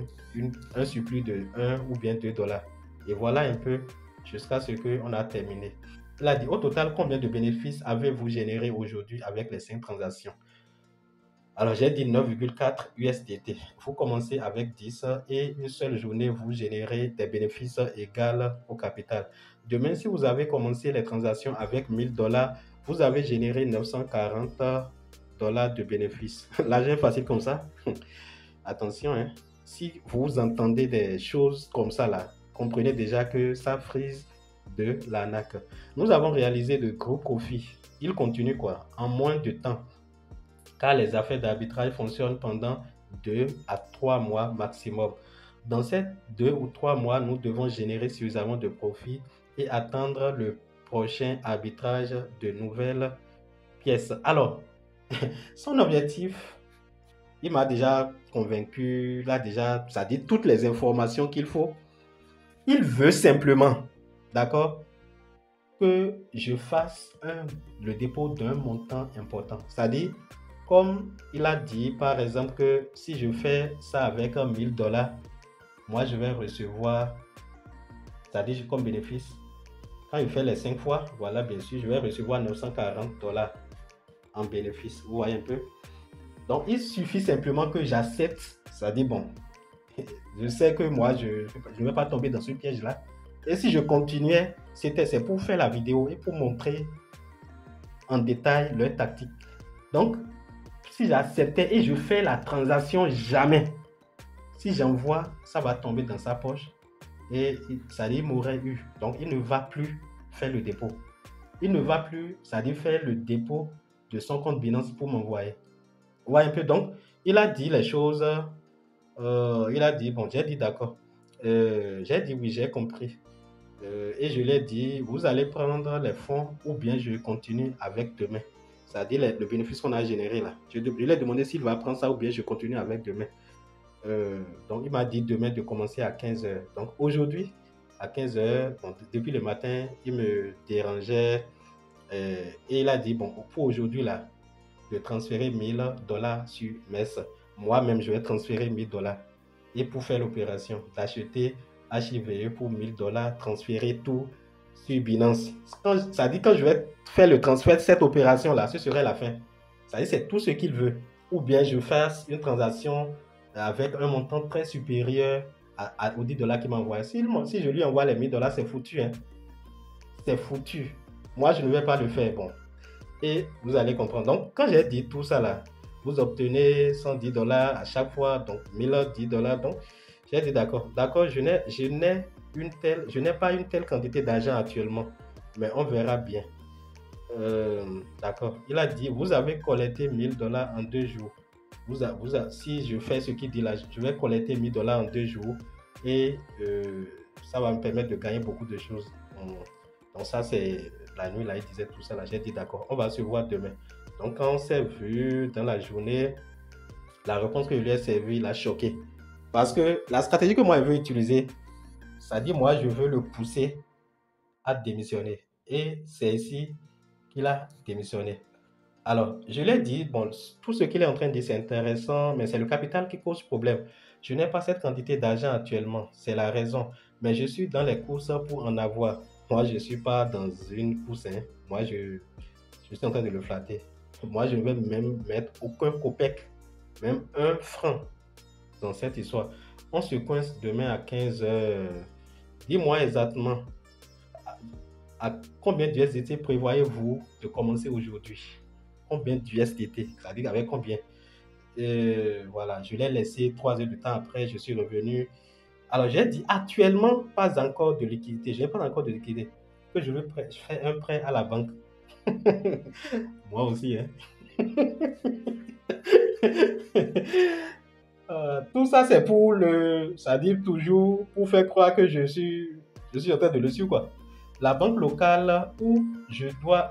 un surplus de 1 ou bien 2 dollars. Et voilà un peu jusqu'à ce qu'on a terminé. Il a dit, au total, combien de bénéfices avez-vous généré aujourd'hui avec les 5 transactions? Alors, j'ai dit 9,4 USDT. Vous commencez avec 10 et une seule journée, vous générez des bénéfices égaux au capital. Demain, si vous avez commencé les transactions avec 1000 dollars, vous avez généré 940 dollars de bénéfices. L'argent est facile comme ça. Attention, hein. Si vous entendez des choses comme ça, là, comprenez déjà que ça frise de l'arnaque. Nous avons réalisé de gros profits. Il continue quoi? En moins de temps. Car les affaires d'arbitrage fonctionnent pendant 2 à 3 mois maximum. Dans ces 2 ou 3 mois, nous devons générer suffisamment de profits et attendre le prochain arbitrage de nouvelles pièces. Alors, son objectif, il m'a déjà convaincu, là déjà, ça dit toutes les informations qu'il faut. Il veut simplement, d'accord, que je fasse le dépôt d'un montant important. C'est-à-dire, comme il a dit, par exemple, que si je fais ça avec 1000 dollars, moi, je vais recevoir, c'est-à-dire comme bénéfice, quand il fait les 5 fois, voilà, bien sûr, je vais recevoir 940 dollars en bénéfice. Vous voyez un peu? Donc, il suffit simplement que j'accepte, c'est-à-dire, bon, je sais que moi, je ne vais pas tomber dans ce piège-là. Et si je continuais, c'est pour faire la vidéo et pour montrer en détail leur tactique. Donc, si j'acceptais et je fais la transaction jamais, si j'envoie, ça va tomber dans sa poche et ça dit, il m'aurait eu. Donc, il ne va plus faire le dépôt. Il ne va plus, ça dit, faire le dépôt de son compte Binance pour m'envoyer. Ouais, un peu. Donc, il a dit les choses. Il a dit, bon, j'ai dit d'accord. J'ai dit oui, j'ai compris. Et je lui ai dit, vous allez prendre les fonds ou bien je continue avec demain. C'est-à-dire le bénéfice qu'on a généré là. Je lui ai demandé s'il va prendre ça ou bien je continue avec demain. Donc, il m'a dit demain de commencer à 15h. Donc, aujourd'hui, à 15h, bon, depuis le matin, il me dérangeait. Et il a dit, bon, pour aujourd'hui là, de transférer $1000 sur MES. Moi-même, je vais transférer $1000. Et pour faire l'opération, d'acheter HIVE pour $1000, transférer tout sur Binance. Ça dit quand je vais faire le transfert de cette opération-là, ce serait la fin. Ça dit c'est tout ce qu'il veut. Ou bien je fasse une transaction avec un montant très supérieur aux $10 qu'il m'a envoyé. Si je lui envoie les $1000, c'est foutu. Hein. C'est foutu. Moi, je ne vais pas le faire. Bon, et vous allez comprendre. Donc, quand j'ai dit tout ça là, vous obtenez $110 à chaque fois, donc $1010. Donc, j'ai dit d'accord. D'accord, je n'ai pas une telle quantité d'argent actuellement, mais on verra bien. D'accord. Il a dit, vous avez collecté $1000 en 2 jours. Si je fais ce qu'il dit là, je vais collecter $1000 en 2 jours et ça va me permettre de gagner beaucoup de choses. Donc ça, c'est la nuit, là, il disait tout ça, là, j'ai dit d'accord, on va se voir demain. Donc quand on s'est vu dans la journée, la réponse que je lui ai servi l'a choqué. Parce que la stratégie que moi, je veux utiliser, ça dit, moi, je veux le pousser à démissionner. Et c'est ici qu'il a démissionné. Alors, je l'ai dit, bon, tout ce qu'il est en train de dire, c'est intéressant, mais c'est le capital qui cause problème. Je n'ai pas cette quantité d'argent actuellement, c'est la raison. Mais je suis dans les courses pour en avoir. Moi, je ne suis pas dans une course. Hein. Moi, je suis en train de le flatter. Moi, je ne vais même mettre aucun copec, même un franc dans cette histoire. On se coince demain à 15h. Dis-moi exactement à combien d'USDT prévoyez-vous de commencer aujourd'hui? Combien d'USDT? C'est-à-dire avec combien? Voilà, je l'ai laissé 3 heures de temps après, je suis revenu. Alors, j'ai dit actuellement, pas encore de liquidité. Je n'ai pas encore de liquidité. Que je fais un prêt à la banque. Moi aussi, hein. Tout ça, c'est pour ça dit toujours pour faire croire que je suis en train de le suivre, quoi. La banque locale où je dois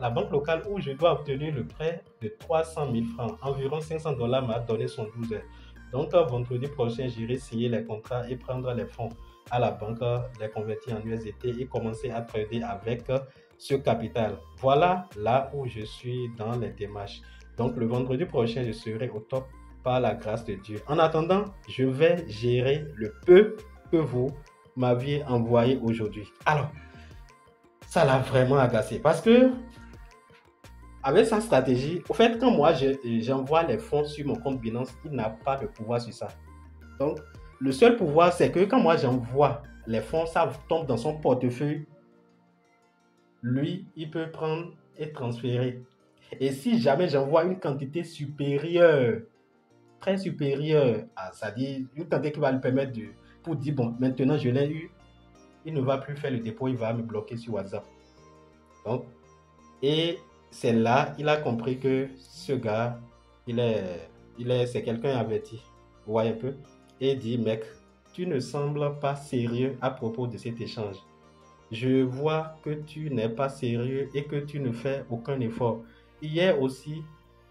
obtenir le prêt de 300 000 francs, environ $500 m'a donné son 12 heures. Donc, vendredi prochain, j'irai signer les contrats et prendre les fonds à la banque, les convertir en USDT et commencer à trader avec ce capital. Voilà là où je suis dans les démarches. Donc, le vendredi prochain, je serai au top par la grâce de Dieu. En attendant, je vais gérer le peu que vous m'aviez envoyé aujourd'hui. Alors, ça l'a vraiment agacé parce que avec sa stratégie, au fait, quand moi j'envoie les fonds sur mon compte Binance, il n'a pas de pouvoir sur ça. Donc, le seul pouvoir, c'est que quand moi j'envoie les fonds, ça tombe dans son portefeuille. Lui, il peut prendre et transférer. Et si jamais j'envoie une quantité supérieure, très supérieure, c'est-à-dire une quantité qui va lui permettre pour dire, bon, maintenant je l'ai eu, il ne va plus faire le dépôt, il va me bloquer sur WhatsApp. Donc, et c'est là, il a compris que ce gars, c'est quelqu'un averti. Vous voyez un peu? Et il dit, mec, tu ne sembles pas sérieux à propos de cet échange. Je vois que tu n'es pas sérieux et que tu ne fais aucun effort. Hier aussi,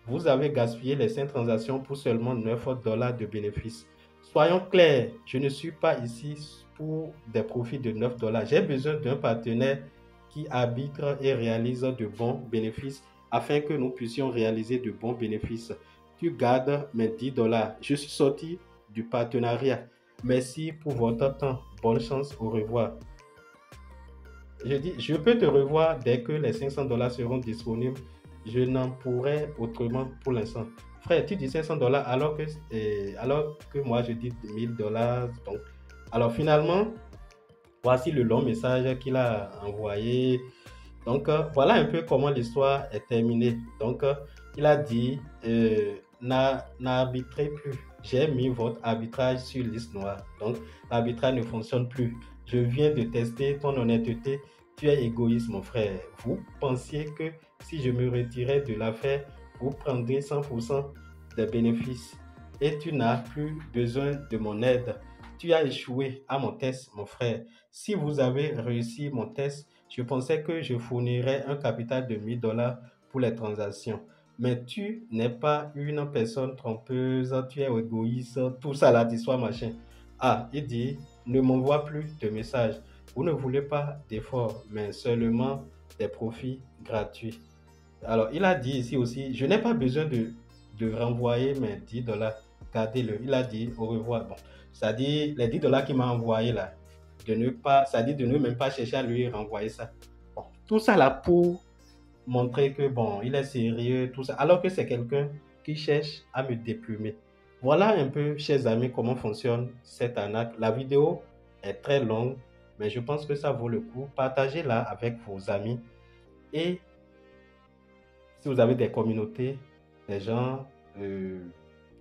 vous avez gaspillé les 5 transactions pour seulement $9 de bénéfices. Soyons clairs, je ne suis pas ici pour des profits de $9. J'ai besoin d'un partenaire qui arbitre et réalise de bons bénéfices afin que nous puissions réaliser de bons bénéfices. Tu gardes mes $10. Je suis sorti du partenariat. Merci pour votre temps. Bonne chance. Au revoir. Je dis, je peux te revoir dès que les $500 seront disponibles. Je n'en pourrai autrement pour l'instant. Frère, tu dis $500 alors que moi je dis $1000. Donc, alors finalement, voici le long message qu'il a envoyé. Donc, voilà un peu comment l'histoire est terminée. Donc, il a dit, n'arbitrez plus. j'ai mis votre arbitrage sur liste noire. Donc, l'arbitrage ne fonctionne plus. Je viens de tester ton honnêteté. Tu es égoïste, mon frère. Vous pensiez que si je me retirais de l'affaire, vous prendrez 100% des bénéfices. Et tu n'as plus besoin de mon aide. Tu as échoué à mon test, mon frère. Si vous avez réussi mon test, je pensais que je fournirais un capital de $1000 pour les transactions. Mais tu n'es pas une personne trompeuse, tu es égoïste, tout ça là, d'histoire machin. Ah, il dit, ne m'envoie plus de messages. Vous ne voulez pas d'efforts, mais seulement des profits gratuits. Alors, il a dit ici aussi, je n'ai pas besoin de renvoyer mes $10. Gardez-le. Il a dit au revoir. Bon, ça dit les $10 qu'il m'a envoyé là, de ne pas, ça dit de ne même pas chercher à lui renvoyer ça. Bon, tout ça là pour montrer que bon, il est sérieux, tout ça, alors que c'est quelqu'un qui cherche à me déplumer. Voilà un peu, chers amis, comment fonctionne cette arnaque. La vidéo est très longue, mais je pense que ça vaut le coup. Partagez-la avec vos amis. Et si vous avez des communautés, des gens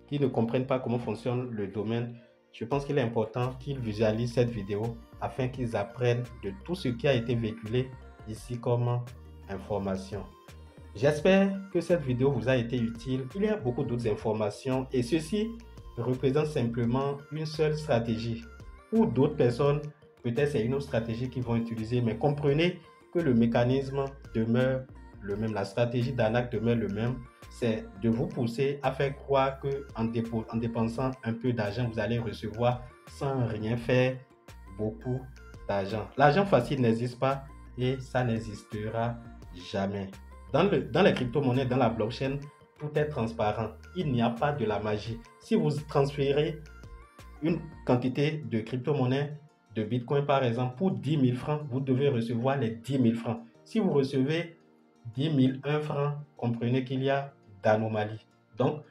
qui ne comprennent pas comment fonctionne le domaine, je pense qu'il est important qu'ils visualisent cette vidéo afin qu'ils apprennent de tout ce qui a été véhiculé ici comme information. J'espère que cette vidéo vous a été utile. Il y a beaucoup d'autres informations et ceci représente simplement une seule stratégie. Pour d'autres personnes, peut-être c'est une autre stratégie qu'ils vont utiliser, mais comprenez que le mécanisme demeure le même, la stratégie d'arnaque demeure le même. C'est de vous pousser à faire croire qu'en dépensant un peu d'argent, vous allez recevoir sans rien faire beaucoup d'argent. L'argent facile n'existe pas et ça n'existera jamais. Dans les crypto-monnaies, dans la blockchain, tout est transparent. Il n'y a pas de la magie. Si vous transférez une quantité de crypto-monnaie, de Bitcoin par exemple, pour 10 000 francs, vous devez recevoir les 10 000 francs. Si vous recevez 10 001 francs, comprenez qu'il y a d'anomalie. Donc,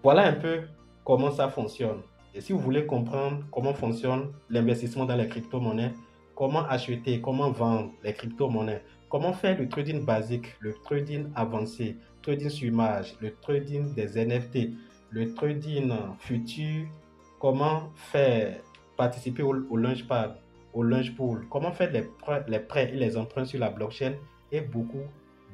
voilà un peu comment ça fonctionne. Et si vous voulez comprendre comment fonctionne l'investissement dans les crypto-monnaies, comment acheter, comment vendre les crypto-monnaies, comment faire le trading basique, le trading avancé, trading sur image, le trading des NFT, le trading futur, comment faire participer au Launchpad, au Launchpool, comment faire les prêts et les emprunts sur la blockchain et beaucoup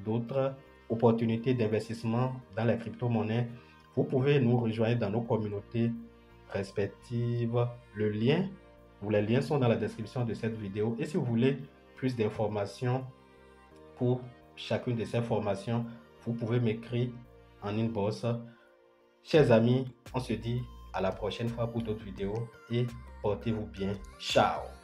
d'autres opportunités d'investissement dans les crypto-monnaies. Vous pouvez nous rejoindre dans nos communautés respectives. Les liens sont dans la description de cette vidéo. Et si vous voulez plus d'informations pour chacune de ces formations, vous pouvez m'écrire en inbox. Chers amis, on se dit à la prochaine fois pour d'autres vidéos et portez-vous bien. Ciao!